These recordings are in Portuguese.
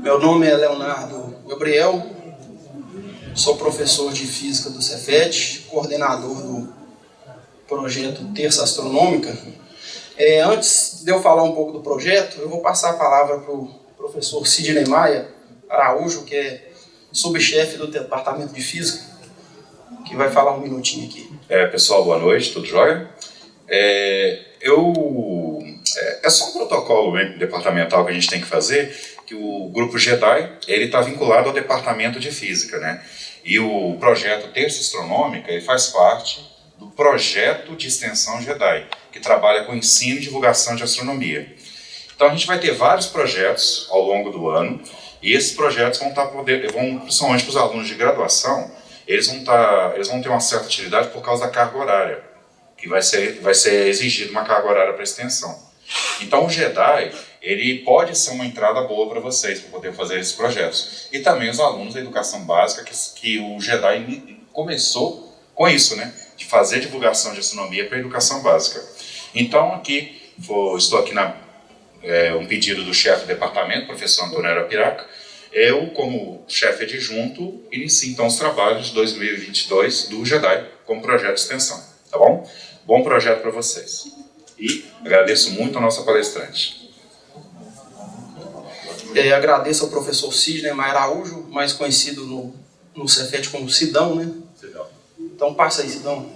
Meu nome é Leonardo Gabriel, sou professor de Física do Cefet, coordenador do projeto Terça Astronômica. Antes de eu falar um pouco do projeto, eu vou passar a palavra para o professor Sidney Maia Araújo, que é subchefe do Departamento de Física, que vai falar um minutinho aqui. Pessoal, boa noite, tudo jóia? É só um protocolo departamental que a gente tem que fazer, que o grupo JEDI está vinculado ao Departamento de Física, né? E o projeto Terça Astronômica ele faz parte do projeto de extensão JEDI, que trabalha com ensino e divulgação de astronomia. Então a gente vai ter vários projetos ao longo do ano, e esses projetos principalmente para os alunos de graduação, eles vão ter uma certa utilidade por causa da carga horária, que vai ser exigida uma carga horária para extensão. Então o JEDI, ele pode ser uma entrada boa para vocês, para poder fazer esses projetos. E também os alunos da educação básica, que o JEDI começou com isso, né? De fazer divulgação de astronomia para a educação básica. Então aqui, estou aqui um pedido do chefe do departamento, professor Antônio Arapiraca. Eu, como chefe adjunto, inicio então os trabalhos de 2022 do JEDI como projeto de extensão, tá bom? Bom projeto para vocês. E agradeço muito a nossa palestrante. Agradeço ao professor Sidney Maia Araújo, mais conhecido no Cefet como Sidão, né? Sidão. Então passa aí, Sidão.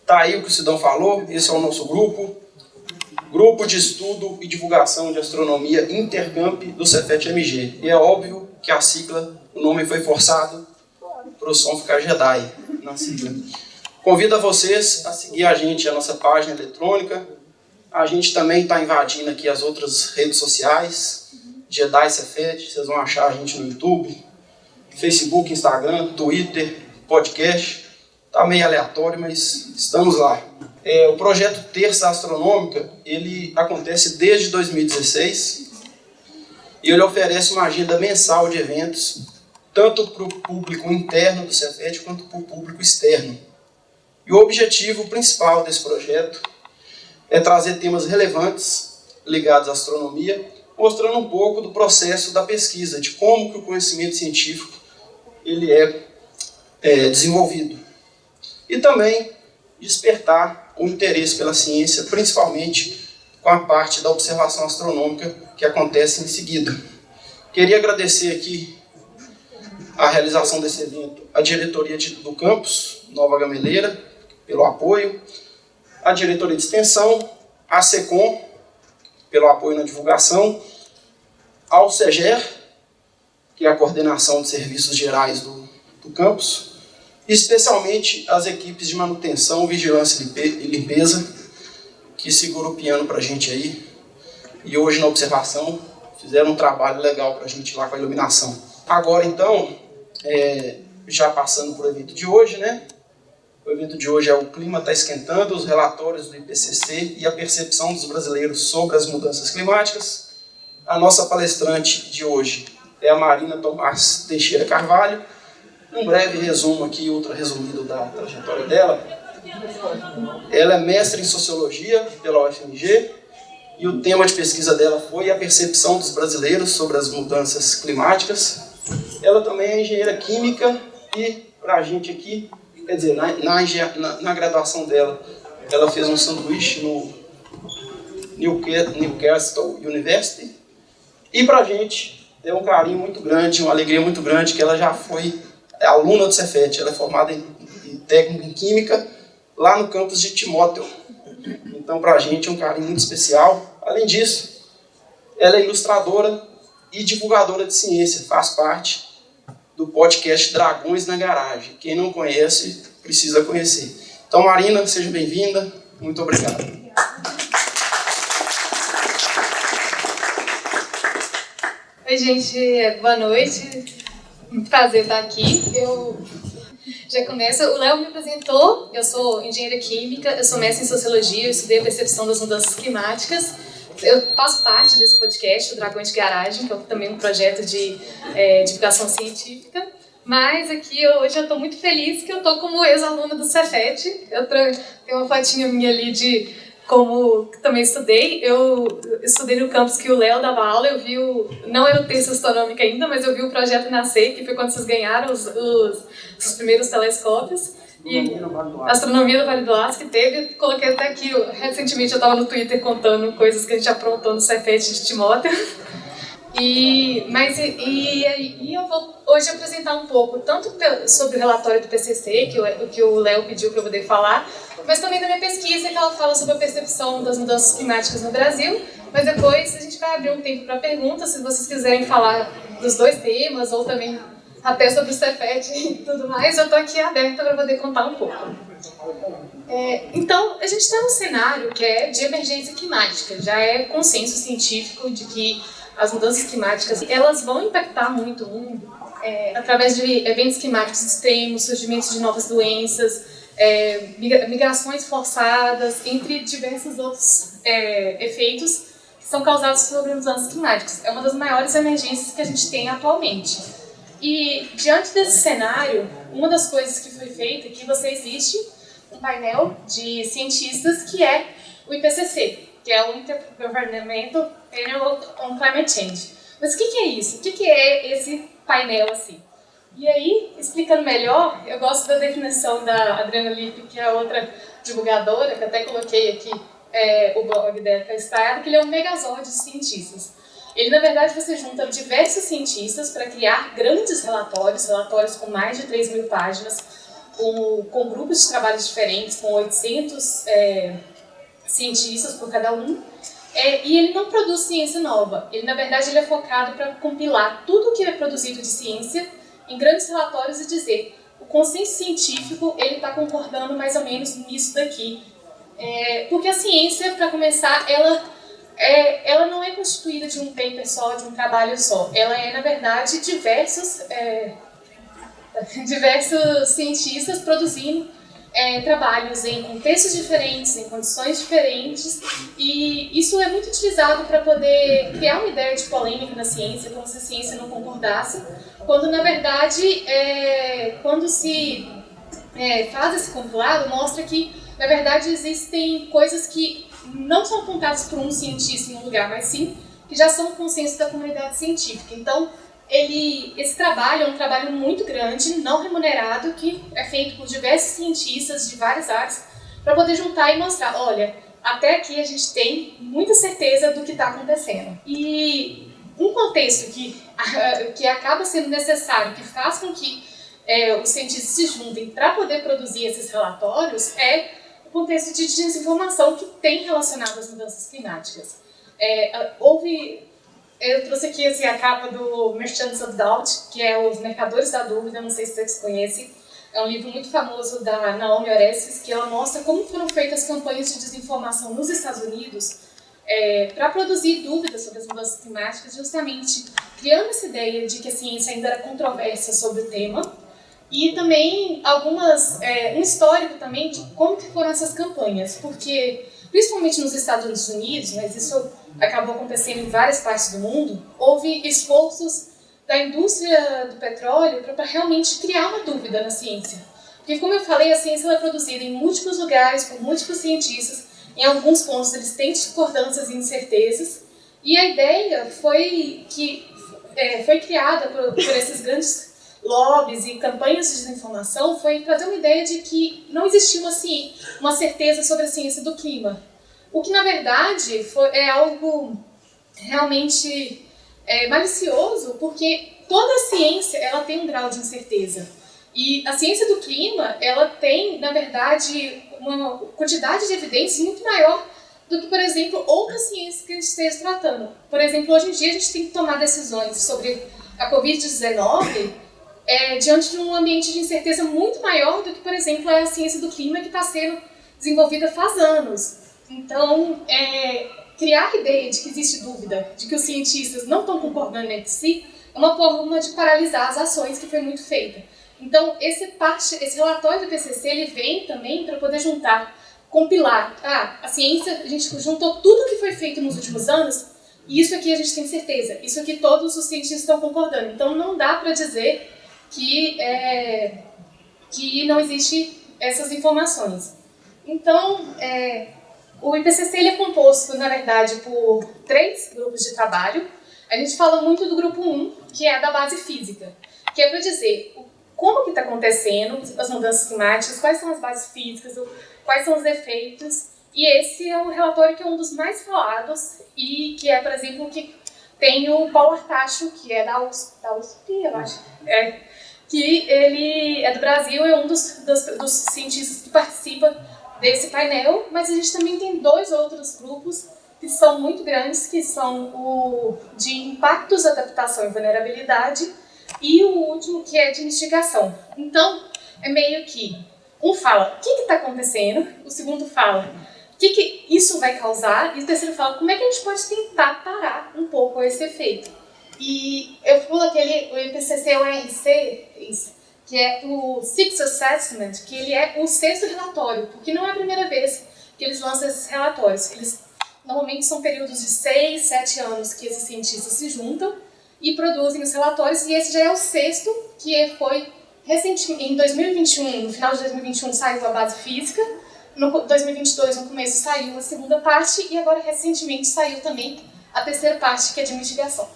Tá aí o que o Sidão falou, esse é o nosso Grupo de Estudo e Divulgação de Astronomia Intercamp do Cefet-MG. E é óbvio que a sigla, o nome foi forçado para o som ficar JEDI na sigla. Convido a vocês a seguir a gente, a nossa página eletrônica. A gente também está invadindo aqui as outras redes sociais, JEDI Cefet, vocês vão achar a gente no YouTube, Facebook, Instagram, Twitter, podcast. Está meio aleatório, mas estamos lá. O projeto Terça Astronômica, ele acontece desde 2016 e ele oferece uma agenda mensal de eventos, tanto para o público interno do Cefet quanto para o público externo. E o objetivo principal desse projeto é trazer temas relevantes ligados à astronomia, mostrando um pouco do processo da pesquisa, de como que o conhecimento científico ele é desenvolvido. E também despertar o interesse pela ciência, principalmente com a parte da observação astronômica que acontece em seguida. Queria agradecer aqui a realização desse evento, a diretoria do campus Nova Gameleira, pelo apoio, a diretoria de extensão, a SECOM, pelo apoio na divulgação, ao CEGER, que é a coordenação de serviços gerais do campus, e especialmente as equipes de manutenção, vigilância e limpeza, que seguram o piano para a gente aí, e hoje na observação fizeram um trabalho legal para a gente lá com a iluminação. Agora então, já passando para o evento de hoje, né? O evento de hoje é o Clima está Esquentando, os relatórios do IPCC e a percepção dos brasileiros sobre as mudanças climáticas. A nossa palestrante de hoje é a Marina Tomás Teixeira Carvalho. Um breve resumo aqui, ultra resumido da trajetória dela. Ela é mestre em Sociologia pela UFMG e o tema de pesquisa dela foi a percepção dos brasileiros sobre as mudanças climáticas. Ela também é engenheira química e, para a gente aqui, quer dizer, na graduação dela, ela fez um sanduíche no Newcastle University. E para a gente, é um carinho muito grande, uma alegria muito grande, que ela já foi aluna do Cefet. Ela é formada em técnico em Química, lá no campus de Timóteo. Então, para a gente, é um carinho muito especial. Além disso, ela é ilustradora e divulgadora de ciência, faz parte do podcast Dragões na Garagem. Quem não conhece, precisa conhecer. Então, Marina, seja bem-vinda. Muito obrigado. Oi, gente. Boa noite. Um prazer estar aqui. Eu já começo. O Léo me apresentou. Eu sou engenheira química, eu sou mestre em Sociologia, eu estudei a percepção das mudanças climáticas. Eu faço parte desse podcast, o Dragões de Garagem, que é também um projeto de divulgação científica. Mas aqui hoje eu estou muito feliz que eu estou como ex-aluna do Cefet. Eu tenho uma fotinha minha ali de como também estudei, eu estudei no campus que o Léo dava aula, eu vi não era o texto astronômico ainda, mas eu vi o projeto nascer, que foi quando vocês ganharam os primeiros telescópios. E Astronomia do Vale do Aço que teve, coloquei até aqui, recentemente eu estava no Twitter contando coisas que a gente aprontou no Cefet de Timóteo. E eu vou hoje apresentar um pouco, tanto sobre o relatório do PCC, que o Léo pediu para eu poder falar, mas também da minha pesquisa, que ela fala sobre a percepção das mudanças climáticas no Brasil, mas depois a gente vai abrir um tempo para perguntas, se vocês quiserem falar dos dois temas, ou também até sobre o Cefet e tudo mais, eu estou aqui aberta para poder contar um pouco. Então, a gente está num cenário que é de emergência climática, já é consenso científico de que as mudanças climáticas elas vão impactar muito o mundo através de eventos climáticos extremos, surgimento de novas doenças, migrações forçadas, entre diversos outros efeitos que são causados sobre mudanças climáticas. É uma das maiores emergências que a gente tem atualmente. E, diante desse cenário, uma das coisas que foi feita é que existe um painel de cientistas que é o IPCC, que é o Intergovernmental Panel on Climate Change. Mas o que é isso? O que é esse painel assim? E aí, explicando melhor, eu gosto da definição da Adriana Lippe, que é outra divulgadora, que até coloquei aqui o blog dela, que está, que ele é um megazord de cientistas. Ele, na verdade, você junta diversos cientistas para criar grandes relatórios com mais de 3.000 páginas, com grupos de trabalho diferentes, com 800 cientistas por cada um. E ele não produz ciência nova. Ele, na verdade, ele é focado para compilar tudo o que é produzido de ciência em grandes relatórios e dizer o consenso científico ele está concordando mais ou menos nisso daqui. Porque a ciência, para começar, ela não é constituída de um paper só, de um trabalho só. Ela é, na verdade, diversos cientistas produzindo trabalhos em contextos diferentes, em condições diferentes, e isso é muito utilizado para poder criar uma ideia de polêmica na ciência, como se a ciência não concordasse, quando, na verdade, quando se faz esse compilado, mostra que, na verdade, existem coisas que não são apontadas por um cientista em um lugar, mas sim que já são consenso da comunidade científica. Então, esse trabalho é um trabalho muito grande, não remunerado, que é feito por diversos cientistas de várias áreas, para poder juntar e mostrar, olha, até aqui a gente tem muita certeza do que está acontecendo. E um contexto que acaba sendo necessário, que faz com que os cientistas se juntem para poder produzir esses relatórios, é o contexto de desinformação que tem relacionado às mudanças climáticas. Eu trouxe aqui assim, a capa do Merchants of Doubt, que é Os Mercadores da Dúvida, não sei se vocês conhecem. É um livro muito famoso da Naomi Oreskes, que ela mostra como foram feitas campanhas de desinformação nos Estados Unidos para produzir dúvidas sobre as mudanças climáticas, justamente criando essa ideia de que a ciência ainda era controversa sobre o tema, e também um histórico também de como que foram essas campanhas, porque principalmente nos Estados Unidos, mas isso acabou acontecendo em várias partes do mundo, houve esforços da indústria do petróleo para realmente criar uma dúvida na ciência. Porque, como eu falei, a ciência é produzida em múltiplos lugares, por múltiplos cientistas, em alguns pontos eles têm discordâncias e incertezas, e a ideia foi criada por esses grandes lobbies e campanhas de desinformação, foi trazer uma ideia de que não existia uma certeza sobre a ciência do clima. O que, na verdade, é algo realmente malicioso, porque toda a ciência ela tem um grau de incerteza. E a ciência do clima ela tem, na verdade, uma quantidade de evidências muito maior do que, por exemplo, outras ciências que a gente esteja tratando. Por exemplo, hoje em dia a gente tem que tomar decisões sobre a Covid-19 diante de um ambiente de incerteza muito maior do que, por exemplo, a ciência do clima que está sendo desenvolvida faz anos. Então, criar a ideia de que existe dúvida, de que os cientistas não estão concordando entre si, é uma forma de paralisar as ações que foi muito feita. Então, esse relatório do IPCC, ele vem também para poder compilar. A ciência, a gente juntou tudo que foi feito nos últimos anos, e isso aqui a gente tem certeza, isso aqui todos os cientistas estão concordando. Então, não dá para dizer que não existe essas informações. Então, O IPCC ele é composto, na verdade, por 3 grupos de trabalho. A gente fala muito do grupo 1, que é a da base física, que é para dizer como que está acontecendo as mudanças climáticas, quais são as bases físicas, quais são os efeitos. E esse é um relatório que é um dos mais falados e que é, por exemplo, que tem o Paulo Artacho, que é da USP, eu acho, que ele é do Brasil, é um dos cientistas que participa desse painel, mas a gente também tem 2 outros grupos que são muito grandes, que são o de impactos, adaptação e vulnerabilidade, e o último que é de mitigação. Então, é meio que um fala o que está acontecendo, o segundo fala o que isso vai causar, e o terceiro fala como é que a gente pode tentar parar um pouco esse efeito. E eu falo o IPCC, o RC, que é o Sixth Assessment, que ele é o 6º relatório, porque não é a primeira vez que eles lançam esses relatórios. Eles normalmente são períodos de 6, 7 anos que esses cientistas se juntam e produzem os relatórios, e esse já é o 6º, que foi recentemente, em 2021, no final de 2021 saiu a base física, no 2022, no começo, saiu a segunda parte, e agora recentemente saiu também a 3ª parte, que é de mitigação.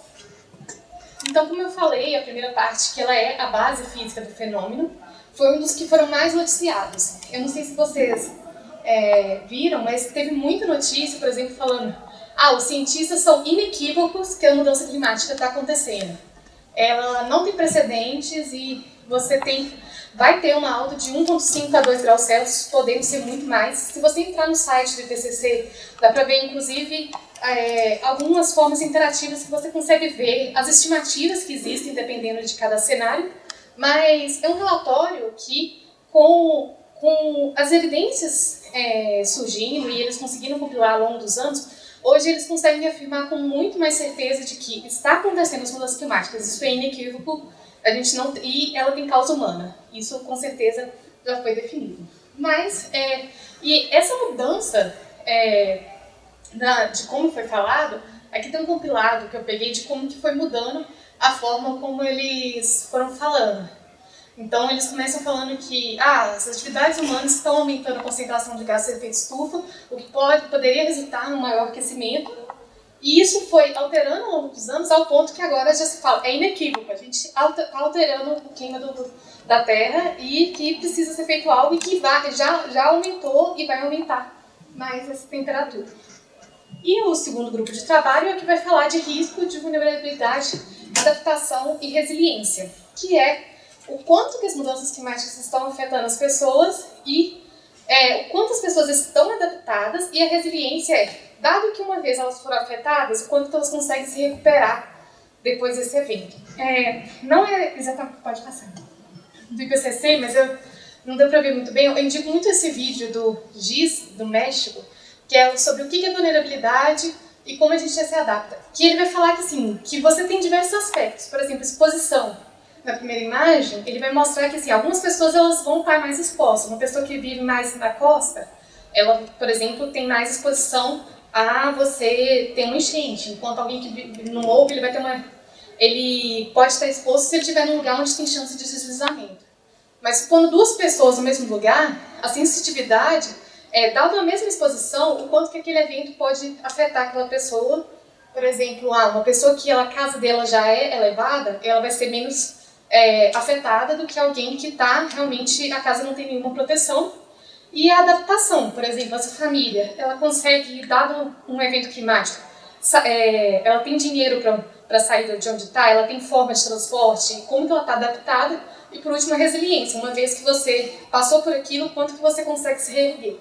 Então, como eu falei, a primeira parte, que ela é a base física do fenômeno, foi um dos que foram mais noticiados. Eu não sei se vocês viram, mas teve muita notícia, por exemplo, falando os cientistas são inequívocos que a mudança climática está acontecendo. Ela não tem precedentes e vai ter uma alta de 1,5 a 2 graus Celsius, podendo ser muito mais. Se você entrar no site do IPCC, dá para ver, inclusive, algumas formas interativas que você consegue ver as estimativas que existem, dependendo de cada cenário. Mas é um relatório que, com as evidências surgindo e eles conseguiram compilar ao longo dos anos, hoje eles conseguem afirmar com muito mais certeza de que está acontecendo as mudanças climáticas. Isso é inequívoco, e ela tem causa humana. Isso, com certeza, já foi definido. Mas, e essa mudança de como foi falado, aqui tem um compilado que eu peguei de como que foi mudando a forma como eles foram falando. Então, eles começam falando que as atividades humanas estão aumentando a concentração de gases de efeito estufa, o que poderia resultar num maior aquecimento. E isso foi alterando ao longo dos anos, ao ponto que agora já se fala, é inequívoco, a gente está alterando o clima da Terra e que precisa ser feito algo e que já aumentou e vai aumentar mais essa temperatura. E o segundo grupo de trabalho é que vai falar de risco, de vulnerabilidade, adaptação e resiliência, que é o quanto que as mudanças climáticas estão afetando as pessoas e o quanto as pessoas estão adaptadas, e a resiliência dado que uma vez elas foram afetadas, o quanto elas conseguem se recuperar depois desse evento. Não é exatamente, pode passar, do IPCC, mas não deu para ver muito bem. Eu indico muito esse vídeo do GIS, do México, que é sobre o que é vulnerabilidade e como a gente se adapta. Que ele vai falar que, assim, que você tem diversos aspectos, por exemplo, exposição. Na primeira imagem, ele vai mostrar que, assim, algumas pessoas elas vão estar mais expostas. Uma pessoa que vive mais na costa, ela, por exemplo, tem mais exposição a você ter uma enchente, enquanto alguém que vive no morro, ele pode estar exposto se ele estiver num lugar onde tem chance de deslizamento. Mas supondo 2 pessoas no mesmo lugar, a sensitividade dada a mesma exposição, o quanto que aquele evento pode afetar aquela pessoa. Por exemplo, uma pessoa que a casa dela já é elevada, ela vai ser menos afetada do que alguém que realmente a casa não tem nenhuma proteção. E a adaptação, por exemplo, essa família, ela consegue, dado um evento climático, ela tem dinheiro para sair de onde está, ela tem forma de transporte, como que ela está adaptada, e por último a resiliência, uma vez que você passou por aquilo, quanto que você consegue se reerguer.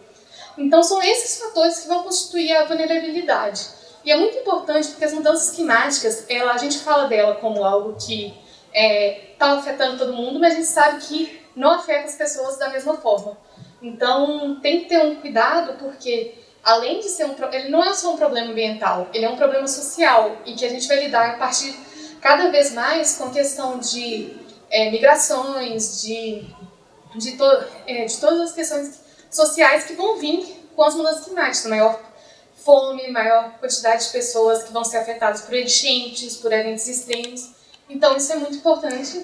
Então são esses fatores que vão constituir a vulnerabilidade. E é muito importante porque as mudanças climáticas, a gente fala dela como algo que está afetando todo mundo, mas a gente sabe que não afeta as pessoas da mesma forma. Então tem que ter um cuidado, porque além de ser ele não é só um problema ambiental, ele é um problema social, e que a gente vai lidar a partir cada vez mais com a questão de migrações, de todas as questões sociais que vão vir com as mudanças climáticas, maior fome, maior quantidade de pessoas que vão ser afetadas por enchentes, por eventos extremos. Então isso é muito importante.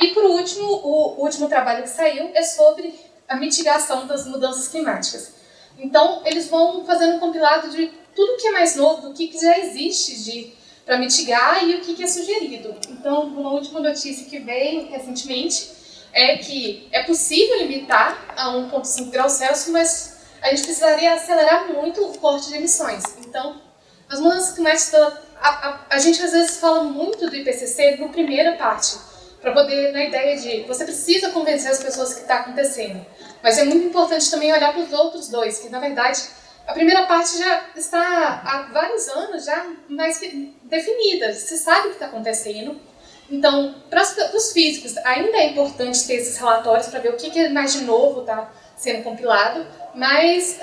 E por último, o último trabalho que saiu é sobre a mitigação das mudanças climáticas. Então, eles vão fazendo um compilado de tudo que é mais novo, do que já existe para mitigar e o que é sugerido. Então, uma última notícia que veio recentemente é que é possível limitar a 1,5 graus Celsius, mas a gente precisaria acelerar muito o corte de emissões. Então, as mudanças climáticas, a gente às vezes fala muito do IPCC na primeira parte, para poder, na ideia de, você precisa convencer as pessoas que está acontecendo. Mas é muito importante também olhar para os outros dois, que na verdade a primeira parte já está há vários anos já mais definida, se sabe o que está acontecendo. Então, para os físicos, ainda é importante ter esses relatórios para ver o que mais de novo está sendo compilado, mas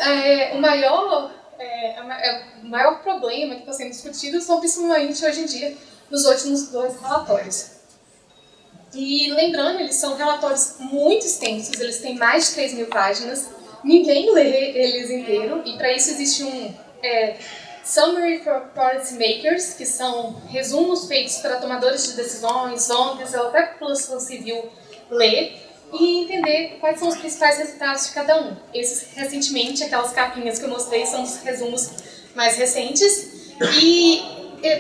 o maior problema que está sendo discutido são principalmente hoje em dia nos últimos 2 relatórios. E lembrando, eles são relatórios muito extensos, eles têm mais de 3.000 páginas, ninguém lê eles inteiro, e para isso existe um Summary for Policy Makers, que são resumos feitos para tomadores de decisões, ONGs ou até a população civil ler e entender quais são os principais resultados de cada um. Esses, recentemente, aquelas capinhas que eu mostrei são os resumos mais recentes, e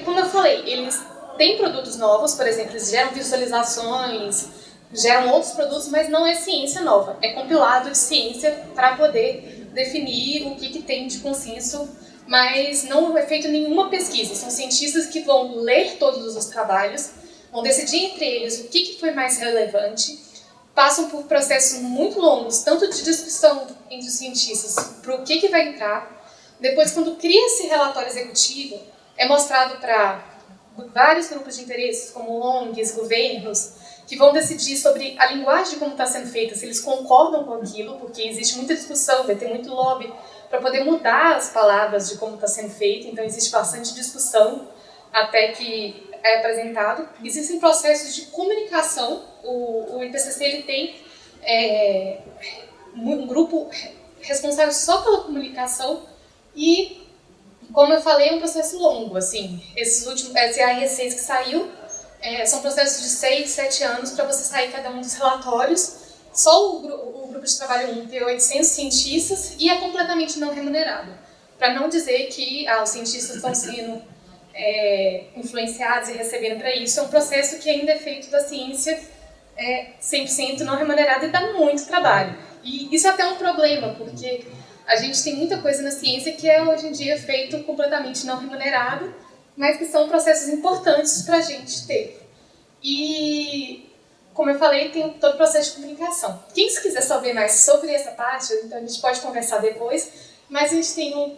como eu falei, eles têm produtos novos, por exemplo, eles geram visualizações, geram outros produtos, mas não é ciência nova. É compilado de ciência para poder definir o que tem de consenso, mas não é feito nenhuma pesquisa. São cientistas que vão ler todos os trabalhos, vão decidir entre eles o que foi mais relevante, passam por processos muito longos, tanto de discussão entre os cientistas para o que vai entrar. Depois, quando cria esse relatório executivo, é mostrado para vários grupos de interesses, como ONGs, governos, que vão decidir sobre a linguagem de como está sendo feita, se eles concordam com aquilo, porque existe muita discussão, vai ter muito lobby para poder mudar as palavras de como está sendo feito, então existe bastante discussão até que é apresentado. Existem processos de comunicação, o IPCC ele tem um grupo responsável só pela comunicação e, como eu falei, é um processo longo, assim, esse AR6 que saiu, são processos de 6, 7 anos para você sair cada um dos relatórios. Só o grupo de trabalho 1 tem 800 cientistas e é completamente não remunerado. Para não dizer que os cientistas estão sendo influenciados e recebendo para isso, é um processo que ainda é feito da ciência 100% não remunerado e dá muito trabalho. E isso é até um problema, porque a gente tem muita coisa na ciência que é hoje em dia feito completamente não remunerado, mas que são processos importantes para a gente ter. E, como eu falei, tem todo o processo de comunicação. Quem quiser saber mais sobre essa parte, então a gente pode conversar depois, mas a gente tem um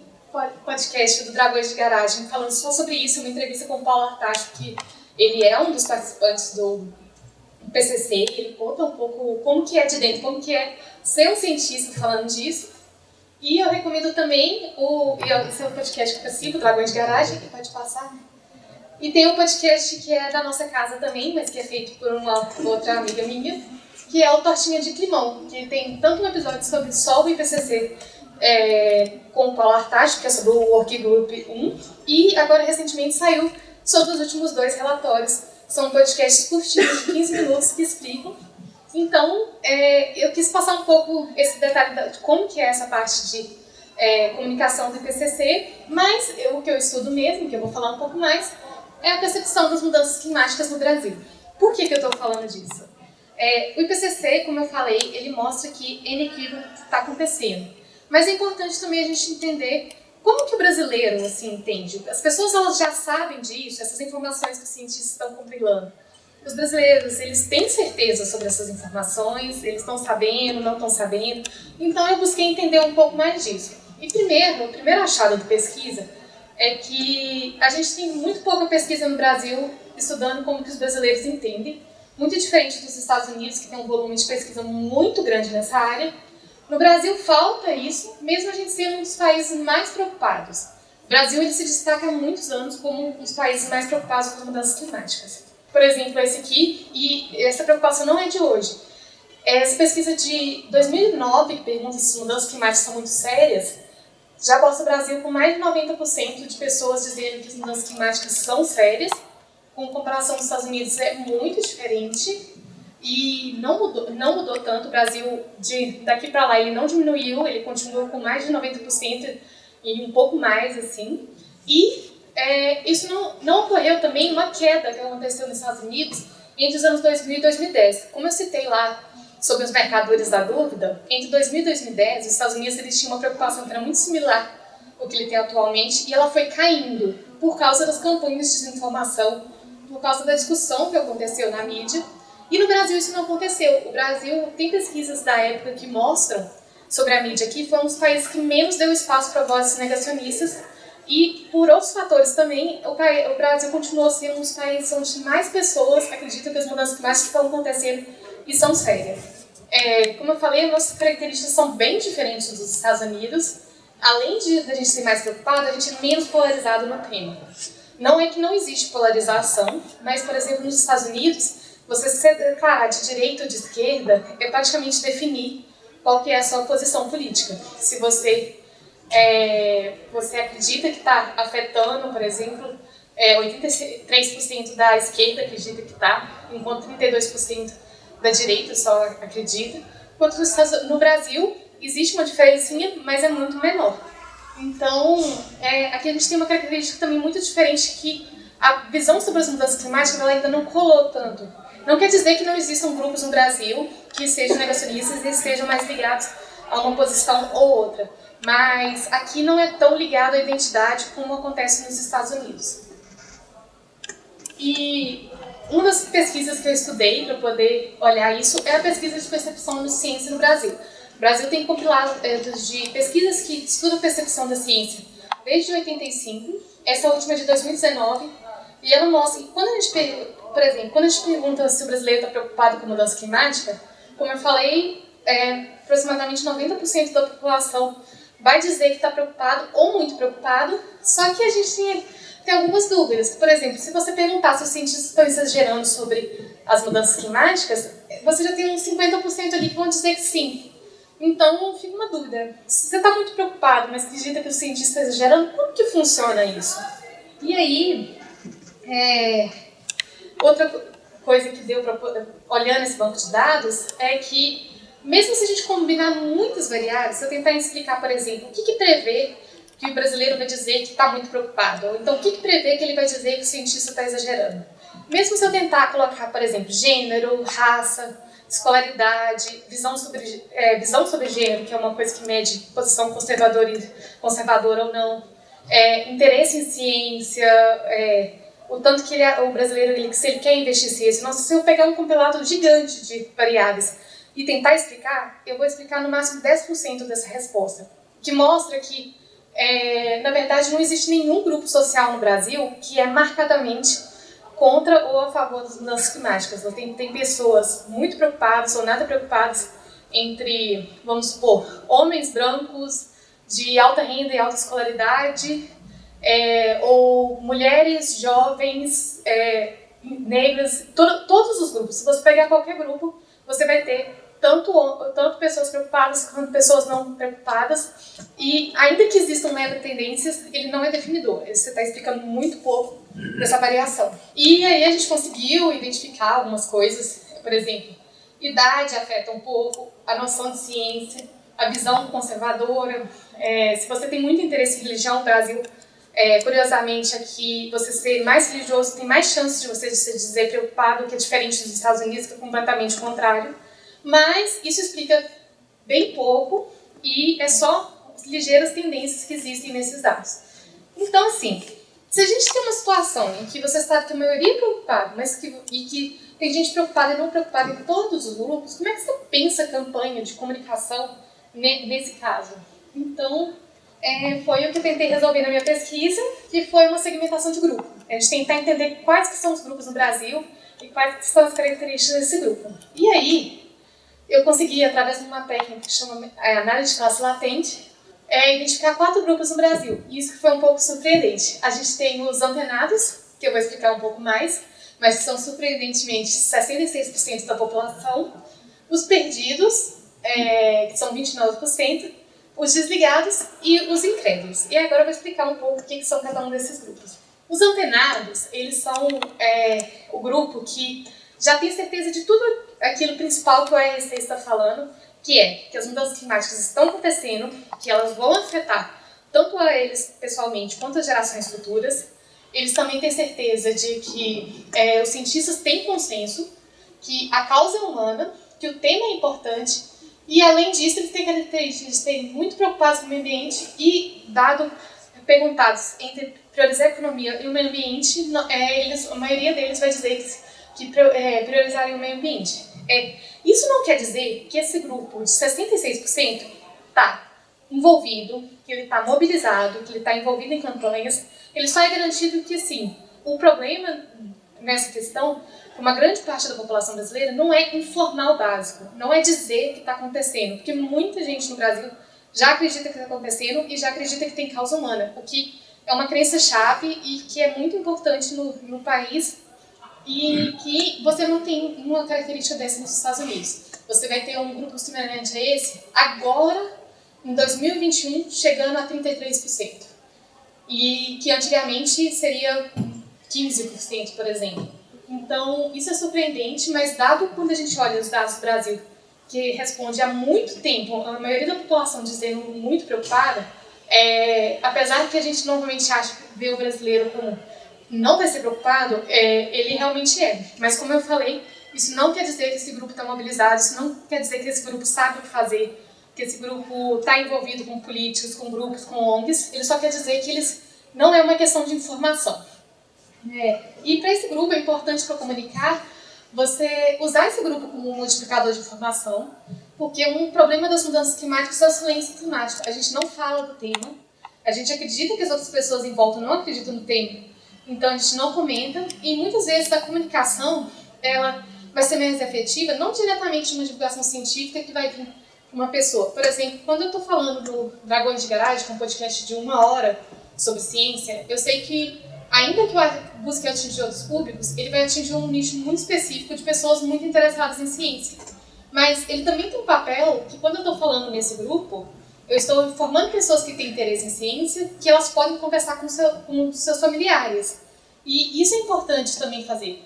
podcast do Dragões de Garagem falando só sobre isso, uma entrevista com o Paulo Artacho, que ele é um dos participantes do PCC, ele conta um pouco como que é de dentro, como que é ser um cientista falando disso. E eu recomendo também esse é o podcast que eu sigo, Dragões de Garagem, que pode passar. E tem um podcast que é da nossa casa também, mas que é feito por uma outra amiga minha, que é o Tortinha de Climão, que tem tanto um episódio sobre Sol e IPCC com o Paulo Artacho, que é sobre o Work Group 1, e agora recentemente saiu sobre os últimos 2 relatórios. São podcasts curtinhos de 15 minutos que explicam. Então, eu quis passar um pouco esse detalhe de como que é essa parte de comunicação do IPCC, mas o que eu estudo mesmo, que eu vou falar um pouco mais, é a percepção das mudanças climáticas no Brasil. Por que eu estou falando disso? O IPCC, como eu falei, ele mostra que N equívoco está acontecendo. Mas é importante também a gente entender como que o brasileiro assim, entende. As pessoas elas já sabem disso, essas informações que os cientistas estão compilando. Os brasileiros, eles têm certeza sobre essas informações, eles estão sabendo, não estão sabendo. Então eu busquei entender um pouco mais disso. E o primeiro achado de pesquisa é que a gente tem muito pouca pesquisa no Brasil estudando como que os brasileiros entendem, muito diferente dos Estados Unidos, que tem um volume de pesquisa muito grande nessa área. No Brasil falta isso, mesmo a gente sendo um dos países mais preocupados. O Brasil ele se destaca há muitos anos como um dos países mais preocupados com as mudanças climáticas. Por exemplo, esse aqui, e essa preocupação não é de hoje. Essa pesquisa de 2009, que pergunta se as mudanças climáticas são muito sérias, já mostra o Brasil com mais de 90% de pessoas dizendo que as mudanças climáticas são sérias. Com comparação com os Estados Unidos é muito diferente. e não mudou tanto. O Brasil, daqui para lá, ele não diminuiu, ele continuou com mais de 90% e um pouco mais, assim. E isso não ocorreu também uma queda que aconteceu nos Estados Unidos entre os anos 2000 e 2010. Como eu citei lá sobre os mercadores da dúvida, entre 2000 e 2010, os Estados Unidos eles tinham uma preocupação que era muito similar ao que ele tem atualmente, e ela foi caindo por causa das campanhas de desinformação, por causa da discussão que aconteceu na mídia. E no Brasil isso não aconteceu. O Brasil tem pesquisas da época que mostram sobre a mídia aqui, foi um dos países que menos deu espaço para vozes negacionistas, e por outros fatores também, o Brasil continuou sendo um dos países onde mais pessoas acreditam que as mudanças climáticas estão acontecendo e são sérias. Como eu falei, as nossas características são bem diferentes dos Estados Unidos. Além de a gente ser mais preocupado, a gente é menos polarizado no tema. Não é que não existe polarização, mas, por exemplo, nos Estados Unidos, você se declarar de direita ou de esquerda é praticamente definir qual que é a sua posição política. Se você acredita que está afetando, por exemplo, 83% da esquerda acredita que está, enquanto 32% da direita só acredita. Enquanto no Brasil existe uma diferencinha, mas é muito menor. Então, aqui a gente tem uma característica também muito diferente, que a visão sobre as mudanças climáticas ela ainda não colou tanto. Não quer dizer que não existam grupos no Brasil que sejam negacionistas e estejam mais ligados a uma posição ou outra. Mas aqui não é tão ligado à identidade como acontece nos Estados Unidos. E uma das pesquisas que eu estudei para poder olhar isso é a pesquisa de percepção de ciência no Brasil. O Brasil tem compilado de pesquisas que estudam a percepção da ciência desde 85, essa última é de 2019, e ela mostra que quando a gente pergunta se o brasileiro está preocupado com a mudança climática, como eu falei, aproximadamente 90% da população vai dizer que está preocupado ou muito preocupado, só que a gente tem algumas dúvidas. Por exemplo, se você perguntar se os cientistas estão exagerando sobre as mudanças climáticas, você já tem uns 50% ali que vão dizer que sim. Então, fica uma dúvida. Se você está muito preocupado, mas acredita que os cientistas estão exagerando, como que funciona isso? E aí, outra coisa que deu para olhando esse banco de dados é que, mesmo se a gente combinar muitas variáveis, se eu tentar explicar, por exemplo, o que prevê que o brasileiro vai dizer que está muito preocupado, ou então o que prevê que ele vai dizer que o cientista está exagerando. Mesmo se eu tentar colocar, por exemplo, gênero, raça, escolaridade, visão sobre gênero, que é uma coisa que mede posição conservadora ou não, interesse em ciência, o tanto que o brasileiro, se ele quer investir em ciência. Nossa, se eu pegar um compilado gigante de variáveis e tentar explicar, eu vou explicar no máximo 10% dessa resposta, que mostra que, na verdade, não existe nenhum grupo social no Brasil que é marcadamente contra ou a favor das mudanças climáticas. Tem pessoas muito preocupadas ou nada preocupadas entre, vamos supor, homens brancos de alta renda e alta escolaridade, ou mulheres jovens, negras, todos os grupos. Se você pegar qualquer grupo, você vai ter tanto pessoas preocupadas quanto pessoas não preocupadas, e ainda que existam tendências, ele não é definidor. Você está explicando muito pouco dessa variação. E aí a gente conseguiu identificar algumas coisas, por exemplo, idade afeta um pouco, a noção de ciência, a visão conservadora. Se você tem muito interesse em religião no Brasil, curiosamente aqui, você ser mais religioso tem mais chance de você se dizer preocupado, que é diferente dos Estados Unidos, que é completamente o contrário. Mas isso explica bem pouco e é só ligeiras tendências que existem nesses dados. Então, assim, se a gente tem uma situação em que você sabe que a maioria é preocupada, e que tem gente preocupada e não preocupada em todos os grupos, como é que você pensa a campanha de comunicação nesse caso? Então, foi o que eu tentei resolver na minha pesquisa, que foi uma segmentação de grupo. A gente tentar entender quais que são os grupos no Brasil e quais que são as características desse grupo. E aí, eu consegui, através de uma técnica que chama análise de classe latente, identificar 4 grupos no Brasil. E isso foi um pouco surpreendente. A gente tem os antenados, que eu vou explicar um pouco mais, mas que são surpreendentemente 66% da população. Os perdidos, que são 29%. Os desligados e os incrédulos. E agora eu vou explicar um pouco o que são cada um desses grupos. Os antenados, eles são o grupo que já tem certeza de tudo aquilo principal que o RC está falando, que é que as mudanças climáticas estão acontecendo, que elas vão afetar tanto a eles pessoalmente quanto as gerações futuras. Eles também têm certeza de que os cientistas têm consenso, que a causa é humana, que o tema é importante, e além disso eles têm características de serem muito preocupados com o meio ambiente e, perguntados entre priorizar a economia e o meio ambiente, a maioria deles vai dizer que priorizarem o meio ambiente. Isso não quer dizer que esse grupo de 66% está envolvido, que ele está mobilizado, que ele está envolvido em campanhas. Ele só é garantido que, assim, o problema nessa questão, uma grande parte da população brasileira, não é informar o básico, não é dizer o que está acontecendo, porque muita gente no Brasil já acredita que está acontecendo e já acredita que tem causa humana, o que é uma crença-chave e que é muito importante no país, e que você não tem uma característica dessa nos Estados Unidos. Você vai ter um grupo semelhante a esse agora, em 2021, chegando a 33%. E que antigamente seria 15%, por exemplo. Então, isso é surpreendente, mas dado quando a gente olha os dados do Brasil, que responde há muito tempo, a maioria da população dizendo muito preocupada, apesar que a gente normalmente vê o brasileiro como não vai ser preocupado, ele realmente é. Mas como eu falei, isso não quer dizer que esse grupo está mobilizado, isso não quer dizer que esse grupo sabe o que fazer, que esse grupo está envolvido com políticos, com grupos, com ONGs. Ele só quer dizer que não é uma questão de informação. E para esse grupo é importante para comunicar, você usar esse grupo como um multiplicador de informação, porque um problema das mudanças climáticas é o silêncio climático. A gente não fala do tema, a gente acredita que as outras pessoas em volta não acreditam no tema, então a gente não comenta, e muitas vezes a comunicação ela vai ser mais efetiva, não diretamente uma divulgação científica que vai vir uma pessoa. Por exemplo, quando eu estou falando do Dragões de Garagem, que é um podcast de 1 hora sobre ciência, eu sei que, ainda que eu busque atingir outros públicos, ele vai atingir um nicho muito específico de pessoas muito interessadas em ciência. Mas ele também tem um papel que, quando eu estou falando nesse grupo, eu estou informando pessoas que têm interesse em ciência que elas podem conversar com seus familiares. E isso é importante também fazer.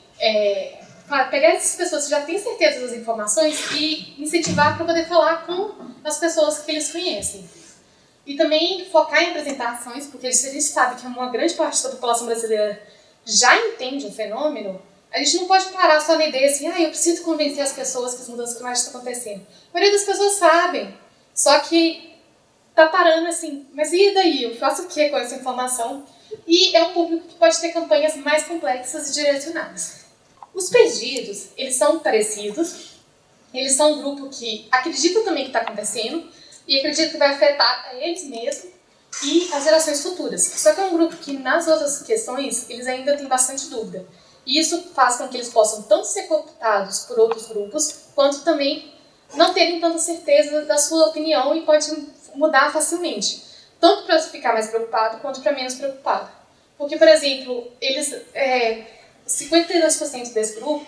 Pegar essas pessoas que já têm certeza das informações e incentivar para poder falar com as pessoas que eles conhecem. E também focar em apresentações, porque se a gente sabe que uma grande parte da população brasileira já entende o fenômeno, a gente não pode parar só na ideia assim, eu preciso convencer as pessoas que as mudanças climáticas estão acontecendo. A maioria das pessoas sabem, só que tá parando assim, mas e daí? Eu faço o que com essa informação? E é um público que pode ter campanhas mais complexas e direcionadas. Os perdidos, eles são parecidos, eles são um grupo que acredita também que está acontecendo e acredita que vai afetar a eles mesmos e as gerações futuras. Só que é um grupo que, nas outras questões, eles ainda têm bastante dúvida. E isso faz com que eles possam tanto ser cooptados por outros grupos, quanto também não terem tanta certeza da sua opinião e pode mudar facilmente. Tanto para ficar mais preocupado, quanto para menos preocupado. Porque, por exemplo, 52% desse grupo,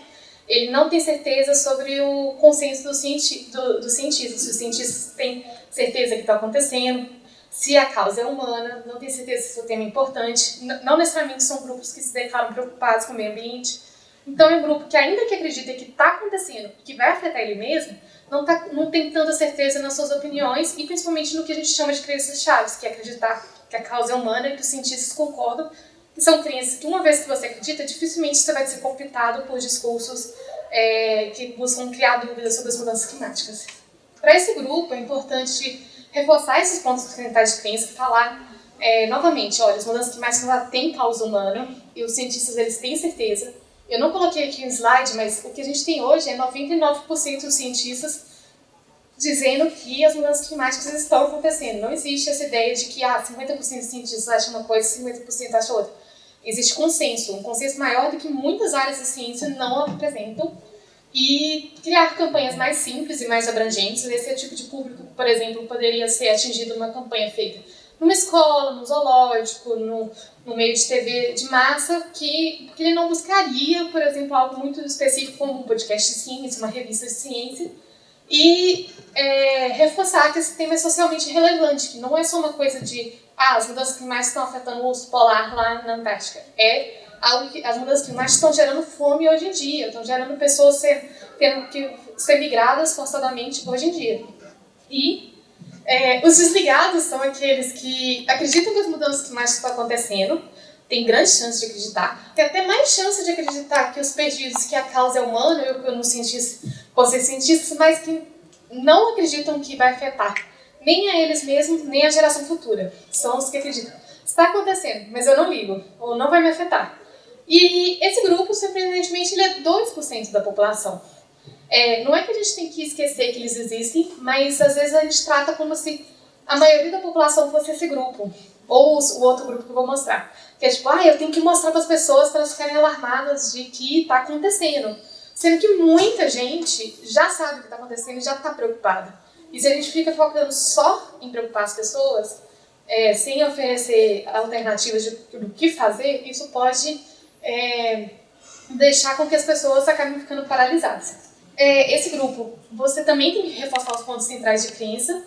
ele não tem certeza sobre o consenso dos cientistas. Se os cientistas têm certeza que está acontecendo, se a causa é humana, não tem certeza se o tema é importante. Não necessariamente são grupos que se declaram preocupados com o meio ambiente. Então é um grupo que, ainda que acredita que está acontecendo e que vai afetar ele mesmo, não tem tanta certeza nas suas opiniões e principalmente no que a gente chama de crenças chaves, que é acreditar que a causa é humana e que os cientistas concordam, que são crenças que, uma vez que você acredita, dificilmente você vai ser cooptado por discursos que buscam criar dúvidas sobre as mudanças climáticas. Para esse grupo, é importante reforçar esses pontos fundamentais de crença, falar novamente, olha, as mudanças climáticas têm causa humana e os cientistas eles têm certeza. Eu não coloquei aqui um slide, mas o que a gente tem hoje é 99% dos cientistas dizendo que as mudanças climáticas estão acontecendo. Não existe essa ideia de que 50% dos cientistas acham uma coisa e 50% acham outra. Existe consenso, um consenso maior do que muitas áreas da ciência não apresentam. E criar campanhas mais simples e mais abrangentes, esse é o tipo de público que, por exemplo, poderia ser atingido numa campanha feita numa escola, no zoológico, no meio de TV de massa, porque ele não buscaria, por exemplo, algo muito específico como um podcast de ciência, uma revista de ciência, e reforçar que esse tema é socialmente relevante, que não é só uma coisa de as mudanças climáticas estão afetando o urso polar lá na Antártica. É algo que as mudanças climáticas estão gerando fome hoje em dia, estão gerando pessoas tendo que ser migradas forçadamente hoje em dia. E os desligados são aqueles que acreditam que as mudanças climáticas estão acontecendo, tem grande chance de acreditar, tem até mais chance de acreditar que os perdidos, que a causa é humana, eu não posso ser cientistas, mas que não acreditam que vai afetar nem a eles mesmos, nem a geração futura. São os que acreditam. Está acontecendo, mas eu não ligo, ou não vai me afetar. E esse grupo, surpreendentemente, ele é 2% da população. Não é que a gente tem que esquecer que eles existem, mas às vezes a gente trata como se a maioria da população fosse esse grupo, ou o outro grupo que eu vou mostrar. Que é tipo, eu tenho que mostrar para as pessoas para elas ficarem alarmadas de que está acontecendo. Sendo que muita gente já sabe o que está acontecendo e já está preocupada. E se a gente fica focando só em preocupar as pessoas, sem oferecer alternativas do que fazer, isso pode deixar com que as pessoas acabem ficando paralisadas. Esse grupo, você também tem que reforçar os pontos centrais de crença,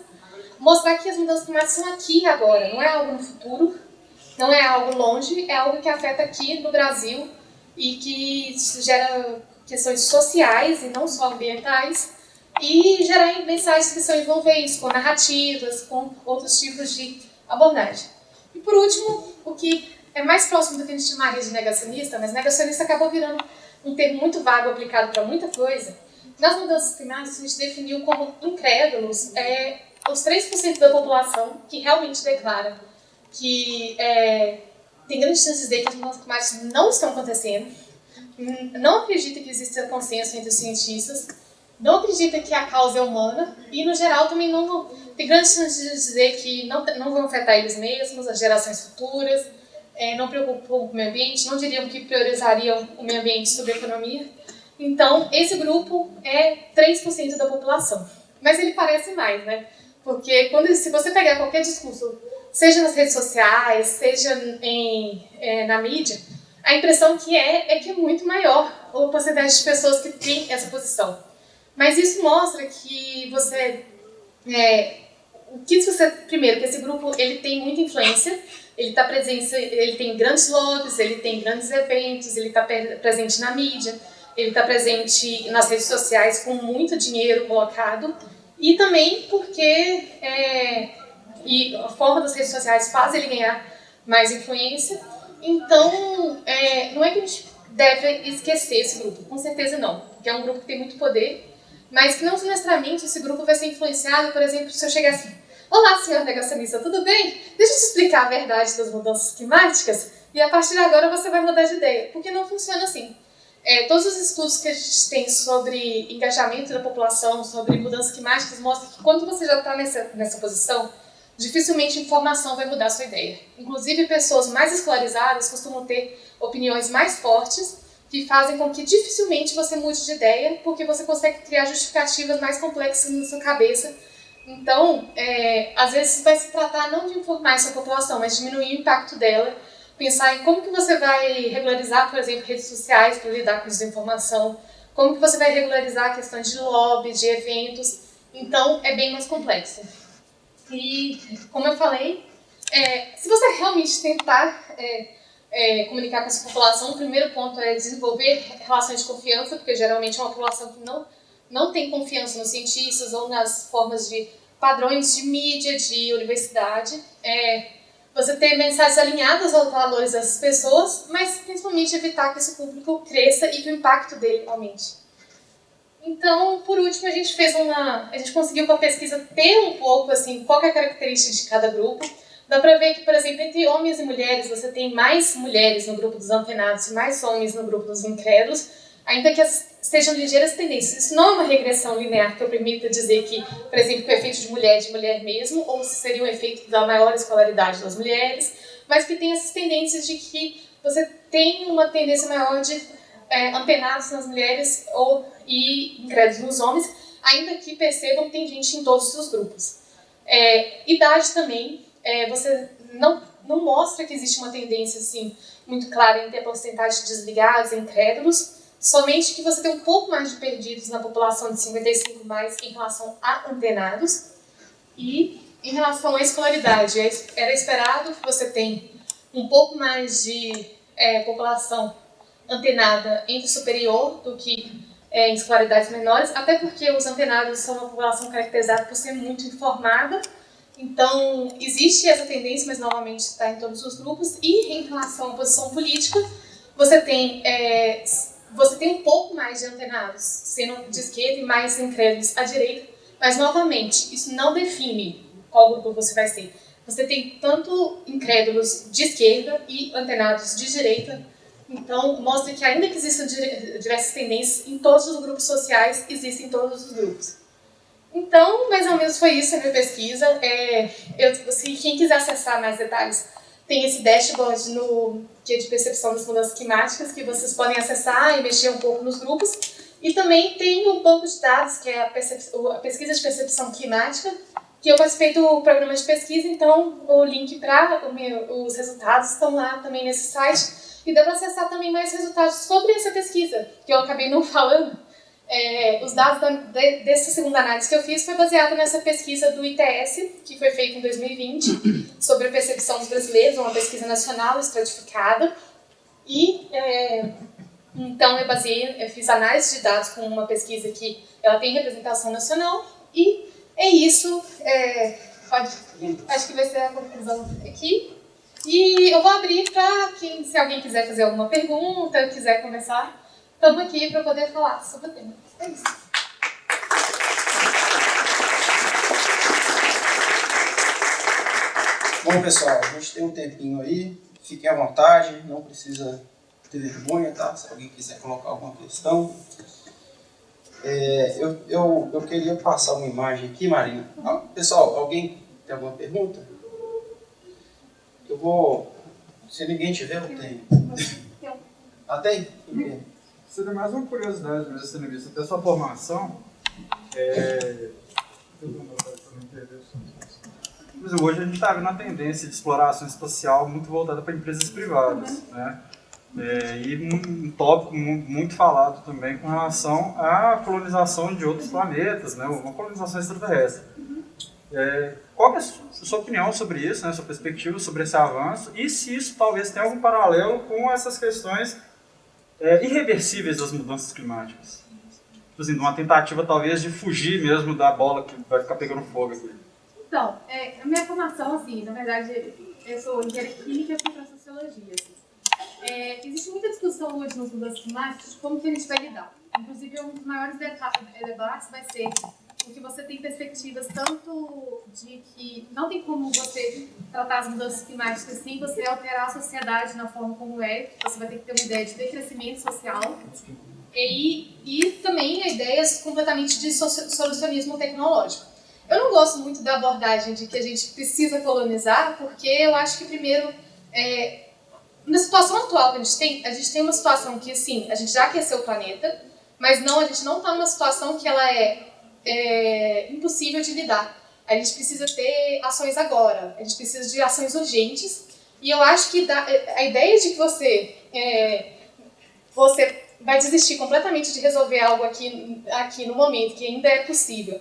mostrar que as mudanças climáticas são aqui e agora, não é algo no futuro, não é algo longe, é algo que afeta aqui no Brasil e que gera questões sociais e não só ambientais, e gerar mensagens que são envolventes com narrativas, com outros tipos de abordagem. E por último, o que é mais próximo do que a gente chamaria de negacionista, mas negacionista acabou virando um termo muito vago aplicado para muita coisa. Nas mudanças climáticas, a gente definiu como incrédulos os 3% da população que realmente declara que tem grande chance de dizer que as mudanças climáticas não estão acontecendo, não acredita que exista consenso entre os cientistas, não acredita que a causa é humana e, no geral, também não tem grande chance de dizer que não vão afetar eles mesmos, as gerações futuras, não preocupam com o meio ambiente, não diriam que priorizariam o meio ambiente sobre a economia. Então, esse grupo é 3% da população. Mas ele parece mais, né? Porque se você pegar qualquer discurso, seja nas redes sociais, seja na mídia, a impressão que é que é muito maior a porcentagem de pessoas que têm essa posição. Mas isso mostra que primeiro, que esse grupo ele tem muita influência, ele tem grandes lobbies, ele tem grandes eventos, ele está presente na mídia, ele está presente nas redes sociais com muito dinheiro colocado, e também porque a forma das redes sociais faz ele ganhar mais influência. Então, não é que a gente deve esquecer esse grupo, com certeza não, porque é um grupo que tem muito poder, mas que não necessariamente esse grupo vai ser influenciado, por exemplo, se eu chegar assim: olá, senhor negacionista, tudo bem? Deixa eu te explicar a verdade das mudanças climáticas e a partir de agora você vai mudar de ideia, porque não funciona assim. Todos os estudos que a gente tem sobre engajamento da população, sobre mudanças climáticas, mostram que quando você já está nessa posição, dificilmente a informação vai mudar a sua ideia. Inclusive, pessoas mais escolarizadas costumam ter opiniões mais fortes, que fazem com que dificilmente você mude de ideia, porque você consegue criar justificativas mais complexas na sua cabeça. Então, às vezes vai se tratar não de informar essa população, mas diminuir o impacto dela, pensar em como que você vai regularizar, por exemplo, redes sociais para lidar com desinformação, como que você vai regularizar a questão de lobby, de eventos. Então, é bem mais complexo. E, como eu falei, se você realmente tentar comunicar com essa população, o primeiro ponto é desenvolver relações de confiança, porque geralmente é uma população que não tem confiança nos cientistas ou nas formas de padrões de mídia, de universidade. Você ter mensagens alinhadas aos valores dessas pessoas, mas principalmente evitar que esse público cresça e que o impacto dele aumente. Então, por último, a gente conseguiu com a pesquisa ter um pouco assim, qual é a característica de cada grupo. Dá para ver que, por exemplo, entre homens e mulheres, você tem mais mulheres no grupo dos antenados e mais homens no grupo dos incrédulos, ainda que sejam ligeiras tendências. Isso não é uma regressão linear que eu permita dizer que, por exemplo, que o efeito de mulher mesmo, ou se seria um efeito da maior escolaridade das mulheres, mas que tem essas tendências de que você tem uma tendência maior de antenados nas mulheres e incrédulos nos homens, ainda que percebam que tem gente em todos os grupos. Idade também, você não mostra que existe uma tendência assim, muito clara em ter porcentagem de desligados e incrédulos, somente que você tem um pouco mais de perdidos na população de 55 mais em relação a antenados. E em relação à escolaridade, era esperado que você tenha um pouco mais de população antenada entre superior do que em escolaridades menores, até porque os antenados são uma população caracterizada por ser muito informada. Então, existe essa tendência, mas novamente está em todos os grupos. E em relação à posição política, você tem um pouco mais de antenados sendo de esquerda e mais incrédulos à direita, mas novamente, isso não define qual grupo você vai ser. Você tem tanto incrédulos de esquerda e antenados de direita. Então, mostra que ainda que existam diversas tendências, em todos os grupos sociais existem todos os grupos. Então, mais ou menos foi isso a minha pesquisa. Se quem quiser acessar mais detalhes, tem esse dashboard que é de percepção das mudanças climáticas, que vocês podem acessar e mexer um pouco nos grupos. E também tem o banco de dados, que é a pesquisa de percepção climática, que eu participei do programa de pesquisa, então o link para os resultados estão lá também nesse site. E dá para acessar também mais resultados sobre essa pesquisa, que eu acabei não falando. Os dados dessa segunda análise que eu fiz foi baseado nessa pesquisa do ITS, que foi feita em 2020, sobre a percepção dos brasileiros, uma pesquisa nacional estratificada. E, então, eu fiz análise de dados com uma pesquisa que ela tem representação nacional, e é isso. Acho que vai ser a conclusão aqui. E eu vou abrir para se alguém quiser fazer alguma pergunta, quiser começar, estamos aqui para poder falar sobre o tema. É isso. Bom, pessoal, a gente tem um tempinho aí, fiquem à vontade, não precisa ter vergonha, tá? Se alguém quiser colocar alguma questão. Eu queria passar uma imagem aqui, Marina. Pessoal, alguém tem alguma pergunta? Eu vou... Se ninguém tiver, eu tenho. Tem? Seria mais uma curiosidade mesmo, tendo visto até sua formação. Por exemplo, hoje a gente está vendo uma tendência de exploração espacial muito voltada para empresas privadas, né? E um tópico muito falado também com relação à colonização de outros planetas, né? Uma colonização extraterrestre. Qual é a sua opinião sobre isso, né? Sua perspectiva sobre esse avanço, e se isso talvez tenha algum paralelo com essas questões irreversíveis das mudanças climáticas? Por exemplo, uma tentativa talvez de fugir mesmo da bola que vai ficar pegando fogo aqui. Então, a minha formação, assim, na verdade, eu sou engenheira química e fui para sociologia. Assim. Existe muita discussão hoje nas mudanças climáticas de como que a gente vai lidar. Inclusive, um dos maiores debates vai ser porque você tem perspectivas tanto de que não tem como você tratar as mudanças climáticas sem você alterar a sociedade na forma como você vai ter que ter uma ideia de decrescimento social e também ideias completamente de solucionismo tecnológico. Eu não gosto muito da abordagem de que a gente precisa colonizar, porque eu acho que primeiro, na situação atual que a gente tem uma situação que, sim, a gente já aqueceu o planeta, mas a gente não está numa situação que ela é impossível de lidar. A gente precisa ter ações agora, a gente precisa de ações urgentes, e eu acho que a ideia de que você vai desistir completamente de resolver algo aqui no momento, que ainda é possível,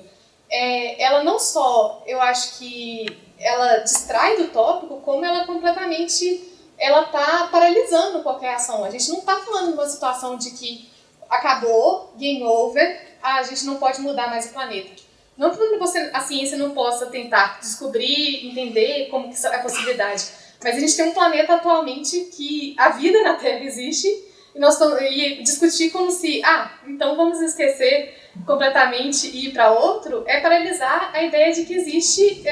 ela não só, eu acho que ela distrai do tópico, como ela completamente está paralisando qualquer ação. A gente não está falando de uma situação de que acabou, game over, a gente não pode mudar mais o planeta. Não que a ciência não possa tentar descobrir, entender como que é a possibilidade, mas a gente tem um planeta atualmente que a vida na Terra existe e discutir como se, então vamos esquecer completamente e ir para outro, é paralisar a ideia de que existe,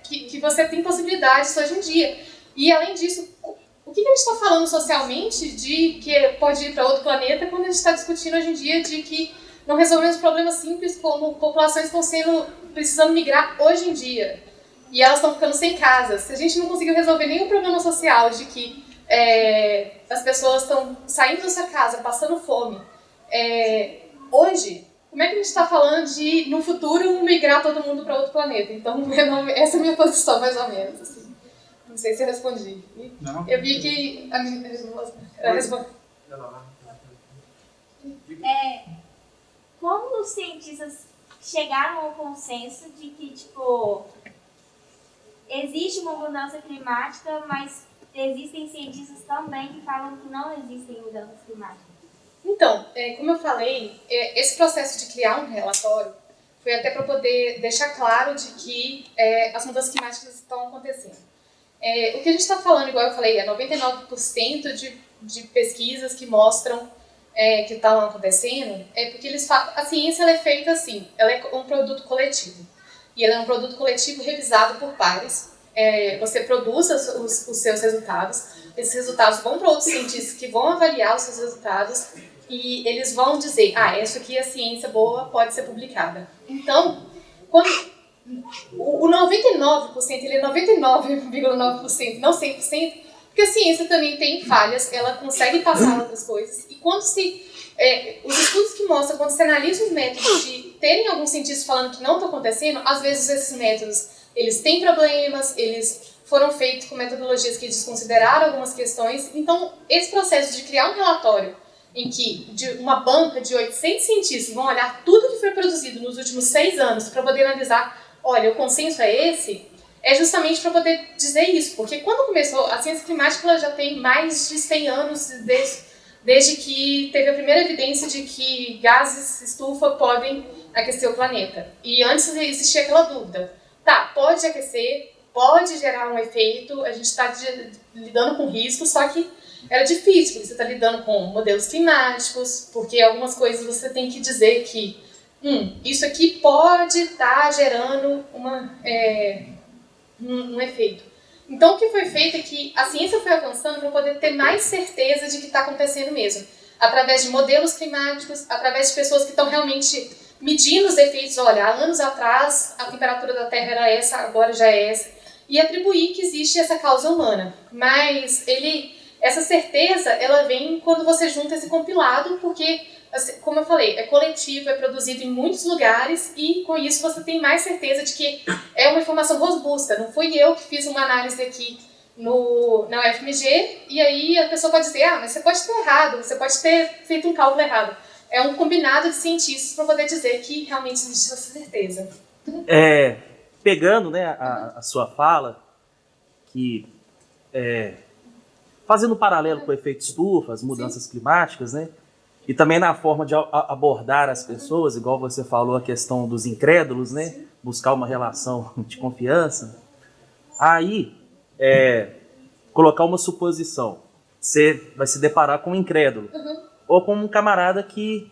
que você tem possibilidades hoje em dia. E além disso, o que a gente está falando socialmente de que pode ir para outro planeta quando a gente está discutindo hoje em dia de que não resolvemos problemas simples como populações estão precisando migrar hoje em dia e elas estão ficando sem casa. Se a gente não conseguiu resolver nenhum problema social de que as pessoas estão saindo da sua casa, passando fome, hoje, como é que a gente está falando de, no futuro, migrar todo mundo para outro planeta? Então, essa é a minha posição, mais ou menos. Assim. Não sei se eu respondi. Não. Eu vi que a minha resposta... Como os cientistas chegaram ao consenso de que, existe uma mudança climática, mas existem cientistas também que falam que não existem mudanças climáticas. Então, como eu falei, esse processo de criar um relatório foi até para poder deixar claro de que as mudanças climáticas estão acontecendo. O que a gente está falando, igual eu falei, é 99% de pesquisas que mostram que estão acontecendo, porque eles falam, a ciência ela é feita assim, ela é um produto coletivo. E ela é um produto coletivo revisado por pares. Você produz os seus resultados, esses resultados vão para outros cientistas que vão avaliar os seus resultados e eles vão dizer, isso aqui é ciência boa, pode ser publicada. Então, quando o 99%, ele é 99,9%, não 100%, porque a ciência também tem falhas, ela consegue passar outras coisas, e quando os estudos que mostram, quando se analisa os métodos de terem alguns cientistas falando que não está acontecendo, às vezes esses métodos, eles têm problemas, eles foram feitos com metodologias que desconsideraram algumas questões, então esse processo de criar um relatório em que uma banca de 800 cientistas vão olhar tudo que foi produzido nos últimos 6 anos para poder analisar, olha, o consenso é esse, é justamente para poder dizer isso, porque quando começou, a ciência climática ela já tem mais de 100 anos desde que teve a primeira evidência de que gases estufa podem aquecer o planeta. E antes existia aquela dúvida, pode aquecer, pode gerar um efeito, a gente está lidando com risco, só que era difícil, porque você está lidando com modelos climáticos, porque algumas coisas você tem que dizer que isso aqui pode estar gerando um efeito. Então, o que foi feito é que a ciência foi avançando para poder ter mais certeza de que está acontecendo mesmo. Através de modelos climáticos, através de pessoas que estão realmente medindo os efeitos. Olha, há anos atrás a temperatura da Terra era essa, agora já é essa. E atribuir que existe essa causa humana. Mas essa certeza, ela vem quando você junta esse compilado, porque, como eu falei, é coletivo, é produzido em muitos lugares e com isso você tem mais certeza de que é uma informação robusta. Não fui eu que fiz uma análise aqui na UFMG e aí a pessoa pode dizer, mas você pode ter errado, você pode ter feito um cálculo errado. É um combinado de cientistas para poder dizer que realmente existe essa certeza. Pegando, né, a sua fala, que fazendo um paralelo com o efeito estufa, as mudanças climáticas, né, e também na forma de abordar as pessoas, igual você falou a questão dos incrédulos, né, buscar uma relação de confiança, aí colocar uma suposição, você vai se deparar com um incrédulo, ou com um camarada que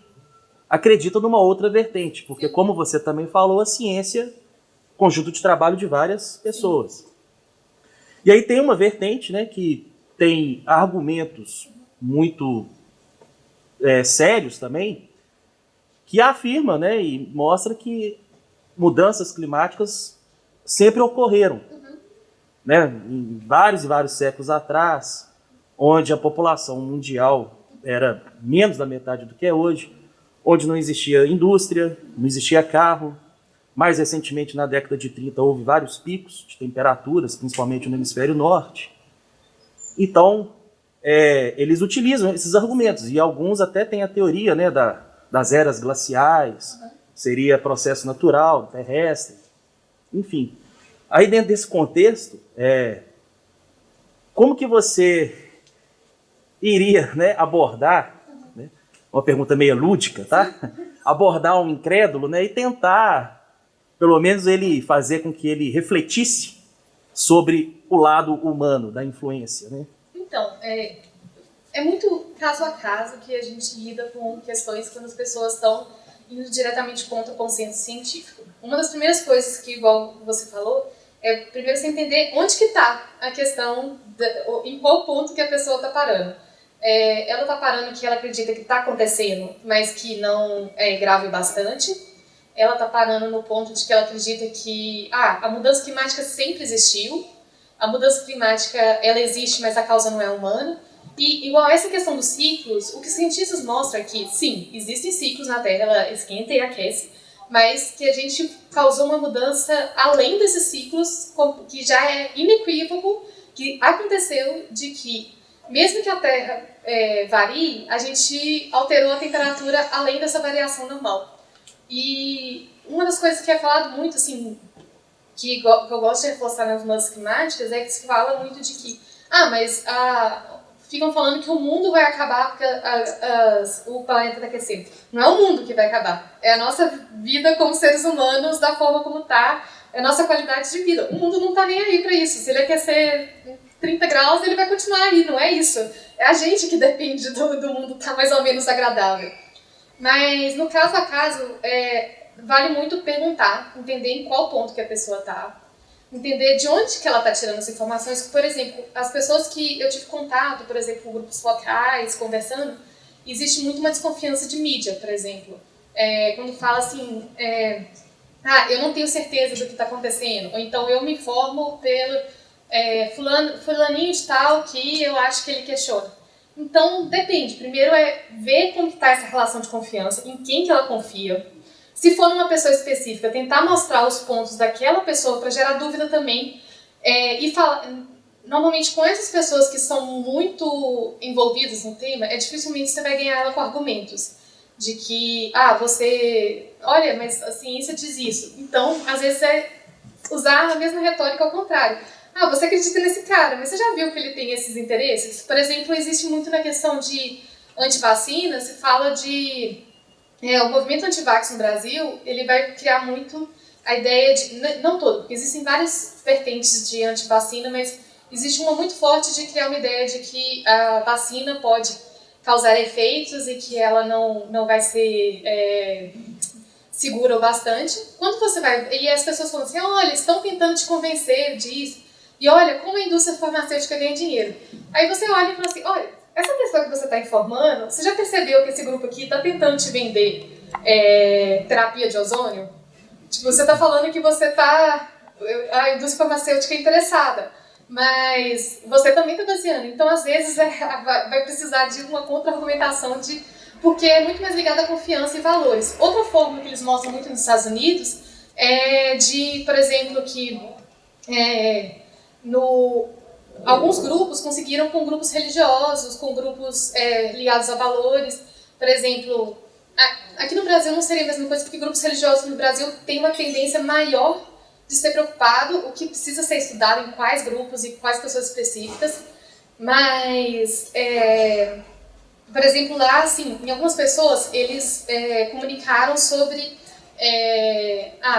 acredita numa outra vertente, porque como você também falou, a ciência é conjunto de trabalho de várias pessoas. E aí tem uma vertente, né, que tem argumentos muito sérios também, que afirma, né, e mostra que mudanças climáticas sempre ocorreram. Né, em vários e vários séculos atrás, onde a população mundial era menos da metade do que é hoje, onde não existia indústria, não existia carro. Mais recentemente, na década de 30, houve vários picos de temperaturas, principalmente no hemisfério norte. Então, eles utilizam esses argumentos, e alguns até têm a teoria, né, das eras glaciais, seria processo natural, terrestre, enfim. Aí dentro desse contexto, como que você iria, né, abordar, né, uma pergunta meio lúdica, tá? Abordar um incrédulo, né, e tentar, pelo menos, ele fazer com que ele refletisse sobre o lado humano da influência, né? Então, é muito caso a caso que a gente lida com questões quando as pessoas estão indo diretamente contra o consenso científico. Uma das primeiras coisas que, igual você falou, primeiro você entender onde que está a questão, em qual ponto que a pessoa está parando. Ela está parando que ela acredita que está acontecendo, mas que não é grave o bastante. Ela está parando no ponto de que ela acredita que a mudança climática sempre existiu, a mudança climática ela existe, mas a causa não é humana. E igual a essa questão dos ciclos, o que os cientistas mostram é que, sim, existem ciclos na Terra, ela esquenta e aquece, mas que a gente causou uma mudança além desses ciclos, que já é inequívoco, que aconteceu de que, mesmo que a Terra varie, a gente alterou a temperatura além dessa variação normal. E uma das coisas que é falado muito, assim, que eu gosto de reforçar nas mudanças climáticas, é que se fala muito de que mas ficam falando que o mundo vai acabar porque o planeta está aquecendo. Não é o mundo que vai acabar, é a nossa vida como seres humanos, da forma como está, é a nossa qualidade de vida. O mundo não está nem aí para isso. Se ele aquecer 30 graus, ele vai continuar aí, não é isso. É a gente que depende do mundo estar mais ou menos agradável. Mas, no caso a caso, vale muito perguntar, entender em qual ponto que a pessoa está, entender de onde que ela está tirando as informações. Por exemplo, as pessoas que eu tive contato, por exemplo, com grupos locais, conversando, existe muito uma desconfiança de mídia, por exemplo. Quando fala assim, eu não tenho certeza do que está acontecendo, ou então eu me informo pelo fulaninho de tal que eu acho que ele questiona. Então, depende. Primeiro ver como está essa relação de confiança, em quem que ela confia. Se for numa pessoa específica, tentar mostrar os pontos daquela pessoa para gerar dúvida também. E falar, normalmente com essas pessoas que são muito envolvidas no tema, dificilmente você vai ganhar ela com argumentos. De que, olha, mas a ciência diz isso. Então, às vezes usar a mesma retórica ao contrário. Você acredita nesse cara, mas você já viu que ele tem esses interesses? Por exemplo, existe muito na questão de antivacina, se fala de... o movimento antivax no Brasil, ele vai criar muito a ideia de... Não todo, porque existem várias vertentes de antivacina, mas existe uma muito forte de criar uma ideia de que a vacina pode causar efeitos e que ela não vai ser segura o bastante. Quando você vai... E as pessoas falam assim, olha, estão tentando te convencer disso. E olha, como a indústria farmacêutica ganha dinheiro. Aí você olha e fala assim, olha, essa pessoa que você está informando, você já percebeu que esse grupo aqui está tentando te vender terapia de ozônio? Tipo, você está falando que a indústria farmacêutica é interessada, mas você também está baseando. Então, às vezes, vai precisar de uma contra-argumentação porque é muito mais ligado à confiança e valores. Outra forma que eles mostram muito nos Estados Unidos é por exemplo, que alguns grupos conseguiram com grupos religiosos, com grupos ligados a valores. Por exemplo, aqui no Brasil não seria a mesma coisa, porque grupos religiosos no Brasil têm uma tendência maior de ser preocupado o que precisa ser estudado em quais grupos e quais pessoas específicas. Mas, por exemplo, lá, assim, em algumas pessoas, eles comunicaram sobre...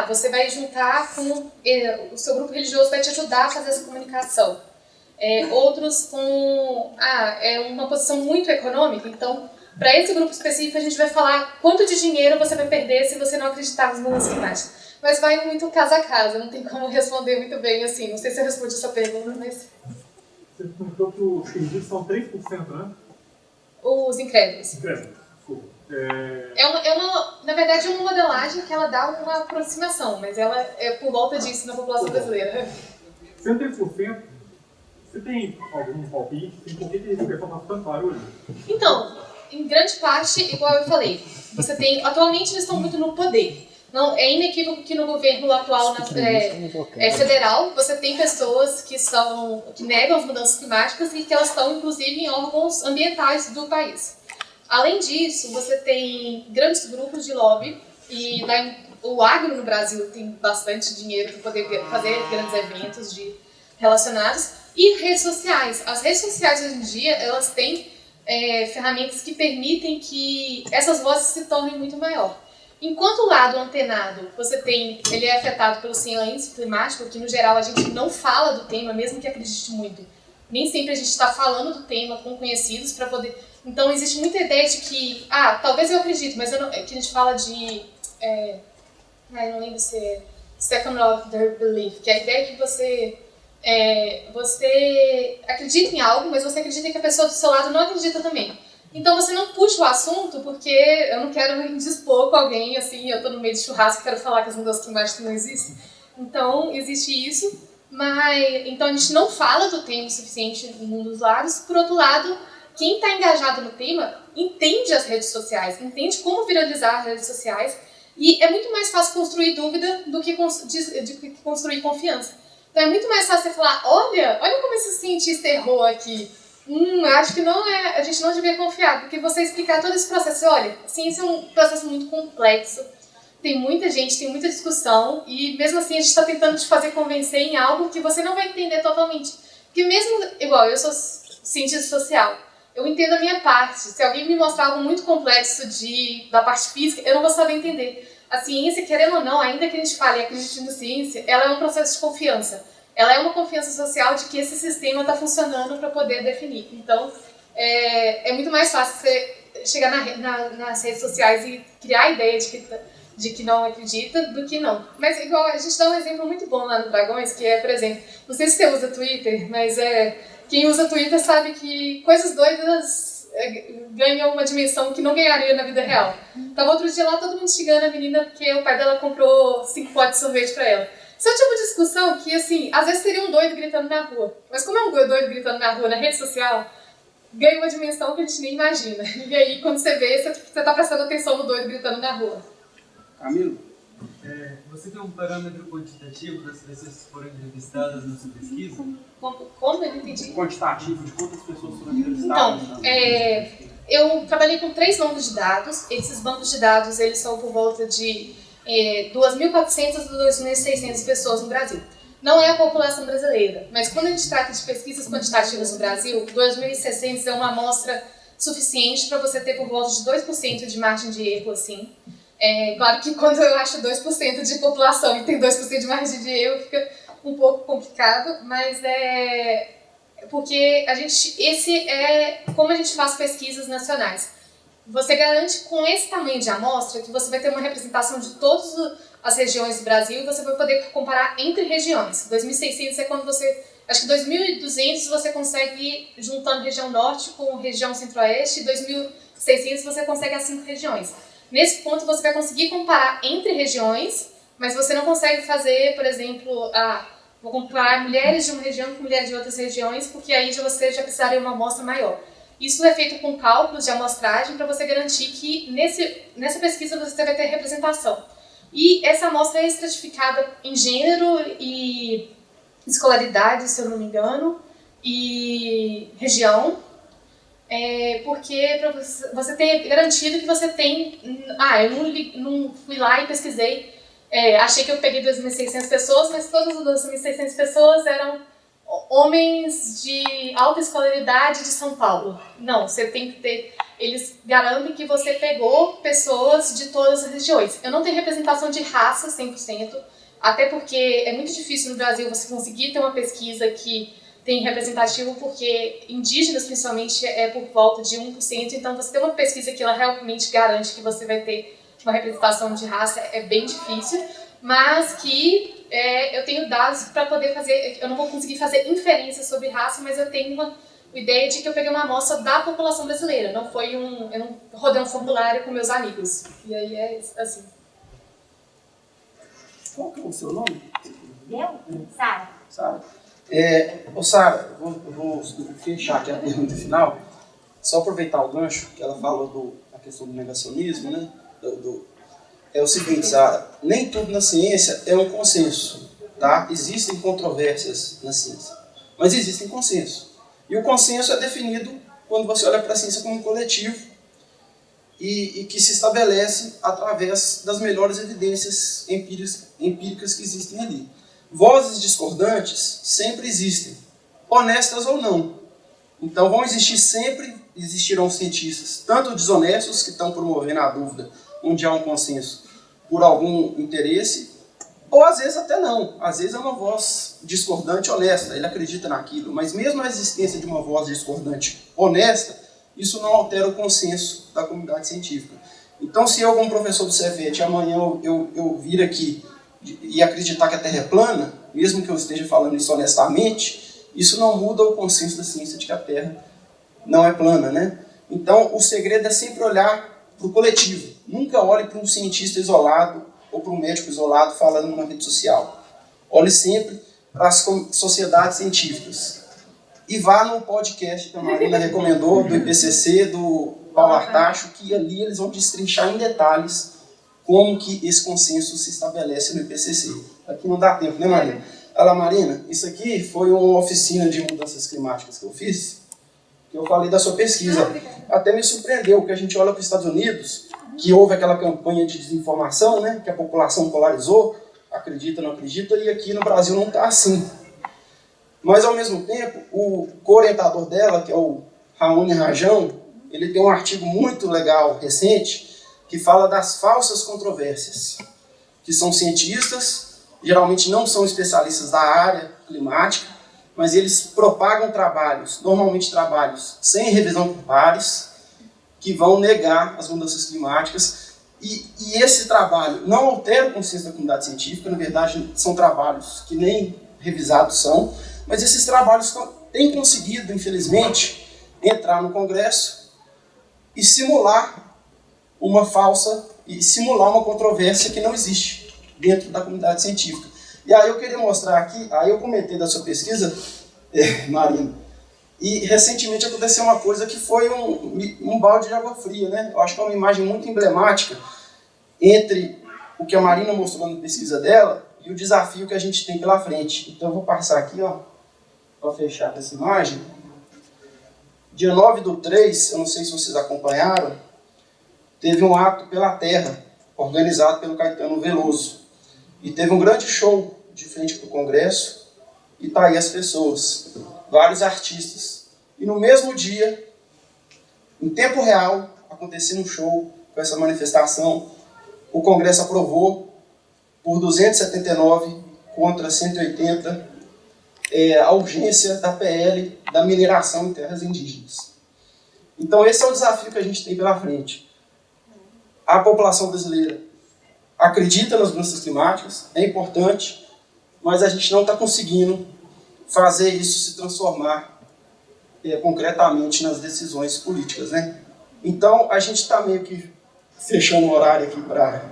você vai juntar com... o seu grupo religioso vai te ajudar a fazer essa comunicação. Outros com... uma posição muito econômica. Então, para esse grupo específico, a gente vai falar quanto de dinheiro você vai perder se você não acreditar nas mudanças climáticas. Mas vai muito caso a caso, não tem como responder muito bem assim. Não sei se eu respondi essa pergunta, mas... Você comentou que os indivíduos são 3%, né? Os incrédulos. Incrédulos, desculpa. Na verdade, é uma modelagem que ela dá uma aproximação, mas ela é por volta disso na população brasileira. 103%, você tem algum palpite? Por que esse pessoal faz tanto barulho? Então, em grande parte, igual eu falei, atualmente eles estão muito no poder. Não, é inequívoco que no governo atual federal você tem pessoas que negam as mudanças climáticas e que elas estão, inclusive, em órgãos ambientais do país. Além disso, você tem grandes grupos de lobby e o agro no Brasil tem bastante dinheiro para poder fazer grandes eventos relacionados. E redes sociais. As redes sociais, hoje em dia, elas têm ferramentas que permitem que essas vozes se tornem muito maior. Enquanto o lado antenado, ele é afetado pelo silêncio climático, que no geral a gente não fala do tema, mesmo que acredite muito. Nem sempre a gente está falando do tema com conhecidos para poder... Então existe muita ideia de que, talvez eu acredite, mas que a gente fala de... eu não lembro se é second order belief, que é a ideia que você acredita em algo, mas você acredita que a pessoa do seu lado não acredita também. Então você não puxa o assunto porque eu não quero me indispor com alguém, assim, eu estou no meio de churrasco e quero falar que as mudanças climáticas não existem. Então existe isso, mas então a gente não fala do tema o suficiente em um dos lados. Por outro lado, quem está engajado no tema entende as redes sociais, entende como viralizar as redes sociais, e é muito mais fácil construir dúvida do que construir confiança. Então é muito mais fácil você falar, olha como esse cientista errou aqui. Acho que a gente não devia confiar, porque você explicar todo esse processo, olha, a ciência é um processo muito complexo, tem muita gente, tem muita discussão, e mesmo assim a gente está tentando te fazer convencer em algo que você não vai entender totalmente. Porque mesmo, igual, eu sou cientista social, eu entendo a minha parte. Se alguém me mostrar algo muito complexo da parte física, eu não vou saber entender. A ciência, querendo ou não, ainda que a gente fale e acredite na ciência, ela é um processo de confiança. Ela é uma confiança social de que esse sistema está funcionando para poder definir. Então, é muito mais fácil você chegar nas redes sociais e criar a ideia de que não acredita do que não. Mas, igual, a gente dá um exemplo muito bom lá no Dragões, que é, por exemplo, não sei se você usa Twitter, mas quem usa Twitter sabe que coisas doidas ganham uma dimensão que não ganharia na vida real. Tava outro dia lá todo mundo xingando a menina porque o pai dela comprou 5 potes de sorvete pra ela. Isso é um tipo de discussão que, assim, às vezes seria um doido gritando na rua. Mas como é um doido gritando na rua, na rede social, ganha uma dimensão que a gente nem imagina. E aí, quando você vê, você tá prestando atenção no doido gritando na rua. Camilo? Você tem um parâmetro quantitativo das pessoas que foram entrevistadas na sua pesquisa? Como? Eu não entendi. Quantitativo de quantas pessoas foram entrevistadas? Então, eu trabalhei com 3 bancos de dados. Esses bancos de dados, eles são por volta de 2.400 a 2.600 pessoas no Brasil. Não é a população brasileira, mas quando a gente trata de pesquisas quantitativas no Brasil, 2.600 é uma amostra suficiente para você ter por volta de 2% de margem de erro, assim. Claro que quando eu acho 2% de população e tem 2% de margem de erro, fica um pouco complicado, mas porque esse é como a gente faz pesquisas nacionais. Você garante com esse tamanho de amostra que você vai ter uma representação de todas as regiões do Brasil e você vai poder comparar entre regiões. 2.600 é quando você... Acho que 2.200 você consegue ir juntando região norte com região centro-oeste e 2.600 você consegue as 5 regiões. Nesse ponto você vai conseguir comparar entre regiões, mas você não consegue fazer, por exemplo, vou comparar mulheres de uma região com mulheres de outras regiões, porque aí você já precisaria de uma amostra maior. Isso é feito com cálculos de amostragem para você garantir que nessa pesquisa você vai ter representação. E essa amostra é estratificada em gênero e escolaridade, se eu não me engano, e região, porque para você ter garantido que você tem... eu não fui lá e pesquisei, achei que eu peguei 2.600 pessoas, mas todas as 2.600 pessoas eram homens de alta escolaridade de São Paulo. Não, você tem que ter... Eles garantem que você pegou pessoas de todas as regiões. Eu não tenho representação de raça 100%, até porque é muito difícil no Brasil você conseguir ter uma pesquisa que tem representativo, porque indígenas, principalmente, é por volta de 1%. Então, você ter uma pesquisa que ela realmente garante que você vai ter uma representação de raça é bem difícil, mas que eu tenho dados para poder fazer... Eu não vou conseguir fazer inferência sobre raça, mas eu tenho uma ideia de que eu peguei uma amostra da população brasileira. Não foi eu não rodei um formulário com meus amigos. E aí é assim. Qual que é o seu nome? Eu? Sara. Sara. Sara, eu vou fechar aqui a pergunta final. Só aproveitar o gancho que ela falou da questão do negacionismo, né? É o seguinte, Sara, nem tudo na ciência é um consenso, tá? Existem controvérsias na ciência, mas existem consensos. E o consenso é definido quando você olha para a ciência como um coletivo e que se estabelece através das melhores evidências empíricas que existem ali. Vozes discordantes sempre existem, honestas ou não. Então vão existir sempre, existirão cientistas, tanto desonestos que estão promovendo a dúvida, onde há um consenso por algum interesse, ou às vezes até não. Às vezes é uma voz discordante honesta, ele acredita naquilo, mas mesmo a existência de uma voz discordante honesta, isso não altera o consenso da comunidade científica. Então, se eu, como professor do Cefet, amanhã eu vir aqui e acreditar que a Terra é plana, mesmo que eu esteja falando isso honestamente, isso não muda o consenso da ciência de que a Terra não é plana, né? Então, o segredo é sempre olhar para o coletivo. Nunca olhe para um cientista isolado ou para um médico isolado falando numa rede social. Olhe sempre para as sociedades científicas. E vá no podcast que a Marina recomendou, do IPCC, do Paulo Artacho, que ali eles vão destrinchar em detalhes como que esse consenso se estabelece no IPCC. Aqui não dá tempo, né, Marina? Olha lá, Marina, isso aqui foi uma oficina de mudanças climáticas que eu fiz, que eu falei da sua pesquisa. Até me surpreendeu, porque a gente olha para os Estados Unidos, que houve aquela campanha de desinformação, né, que a população polarizou, acredita, não acredita, e aqui no Brasil não está assim. Mas, ao mesmo tempo, o co-orientador dela, que é o Raoni Rajão, ele tem um artigo muito legal, recente, que fala das falsas controvérsias, que são cientistas, geralmente não são especialistas da área climática, mas eles propagam trabalhos, normalmente trabalhos sem revisão por pares, que vão negar as mudanças climáticas, e esse trabalho não altera o consenso da comunidade científica, na verdade são trabalhos que nem revisados são, mas esses trabalhos têm conseguido, infelizmente, entrar no Congresso e simular uma controvérsia que não existe dentro da comunidade científica. E aí eu queria mostrar aqui, aí eu comentei da sua pesquisa, Marina, e recentemente aconteceu uma coisa que foi um balde de água fria, né? Eu acho que é uma imagem muito emblemática entre o que a Marina mostrou na pesquisa dela e o desafio que a gente tem pela frente. Então eu vou passar aqui, ó, para fechar essa imagem. Dia 9/3, eu não sei se vocês acompanharam, teve um ato pela terra, organizado pelo Caetano Veloso. E teve um grande show de frente para o Congresso, e tá aí as pessoas, vários artistas. E no mesmo dia, em tempo real, acontecendo um show com essa manifestação, o Congresso aprovou por 279 contra 180 a urgência da PL da mineração em terras indígenas. Então esse é o desafio que a gente tem pela frente. A população brasileira acredita nas mudanças climáticas, é importante, mas a gente não está conseguindo fazer isso se transformar concretamente nas decisões políticas, né? Então a gente está meio que fechando o horário aqui para...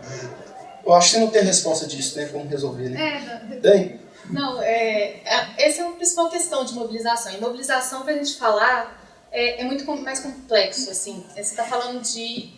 Eu acho que não tem resposta disso, né? Como resolver, né? Tem? Não, essa é a principal questão de mobilização. E mobilização, para a gente falar, é muito mais complexo, assim. Você está falando de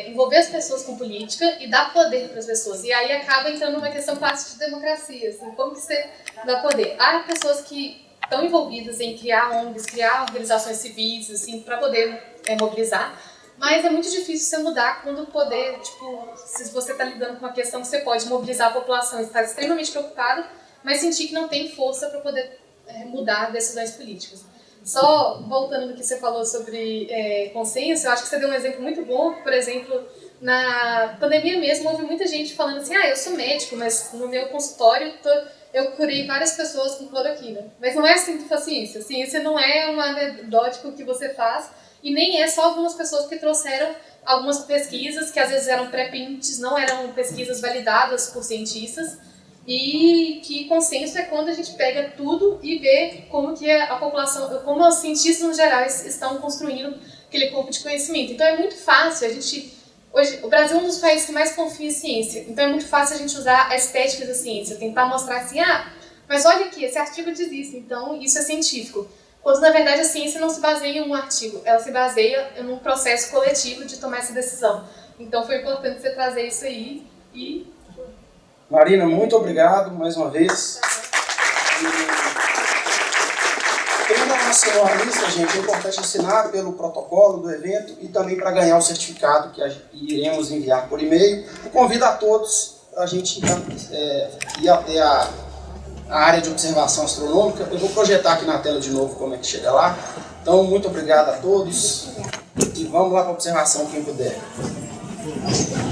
envolver as pessoas com política e dar poder para as pessoas. E aí acaba entrando numa questão clássica de democracia, assim, como que você dá poder? Há pessoas que estão envolvidas em criar ONGs, criar organizações civis, assim, para poder mobilizar, mas é muito difícil você mudar quando o poder, tipo, se você está lidando com uma questão que você pode mobilizar a população e estar extremamente preocupado, mas sentir que não tem força para poder mudar decisões políticas. Só voltando no que você falou sobre consenso, eu acho que você deu um exemplo muito bom. Por exemplo, na pandemia mesmo, houve muita gente falando assim, eu sou médico, mas no meu consultório eu curei várias pessoas com cloroquina. Mas não é assim que faz ciência. Ciência não é um anedótico que você faz, e nem é só algumas pessoas que trouxeram algumas pesquisas que às vezes eram pré-prints, não eram pesquisas validadas por cientistas, e que consenso é quando a gente pega tudo e vê como que a população, como os cientistas no geral estão construindo aquele corpo de conhecimento. Então é muito fácil hoje o Brasil é um dos países que mais confia em ciência, então é muito fácil a gente usar a estética da ciência, tentar mostrar assim, mas olha aqui, esse artigo diz isso, então isso é científico. Quando na verdade a ciência não se baseia em um artigo, ela se baseia em um processo coletivo de tomar essa decisão. Então foi importante você trazer isso aí e... Marina, muito obrigado mais uma vez. Quem não assinou a lista, gente, é importante assinar pelo protocolo do evento e também para ganhar o certificado que iremos enviar por e-mail. Eu convido a todos a gente ir até a área de observação astronômica. Eu vou projetar aqui na tela de novo como é que chega lá. Então, muito obrigado a todos e vamos lá para a observação quem puder.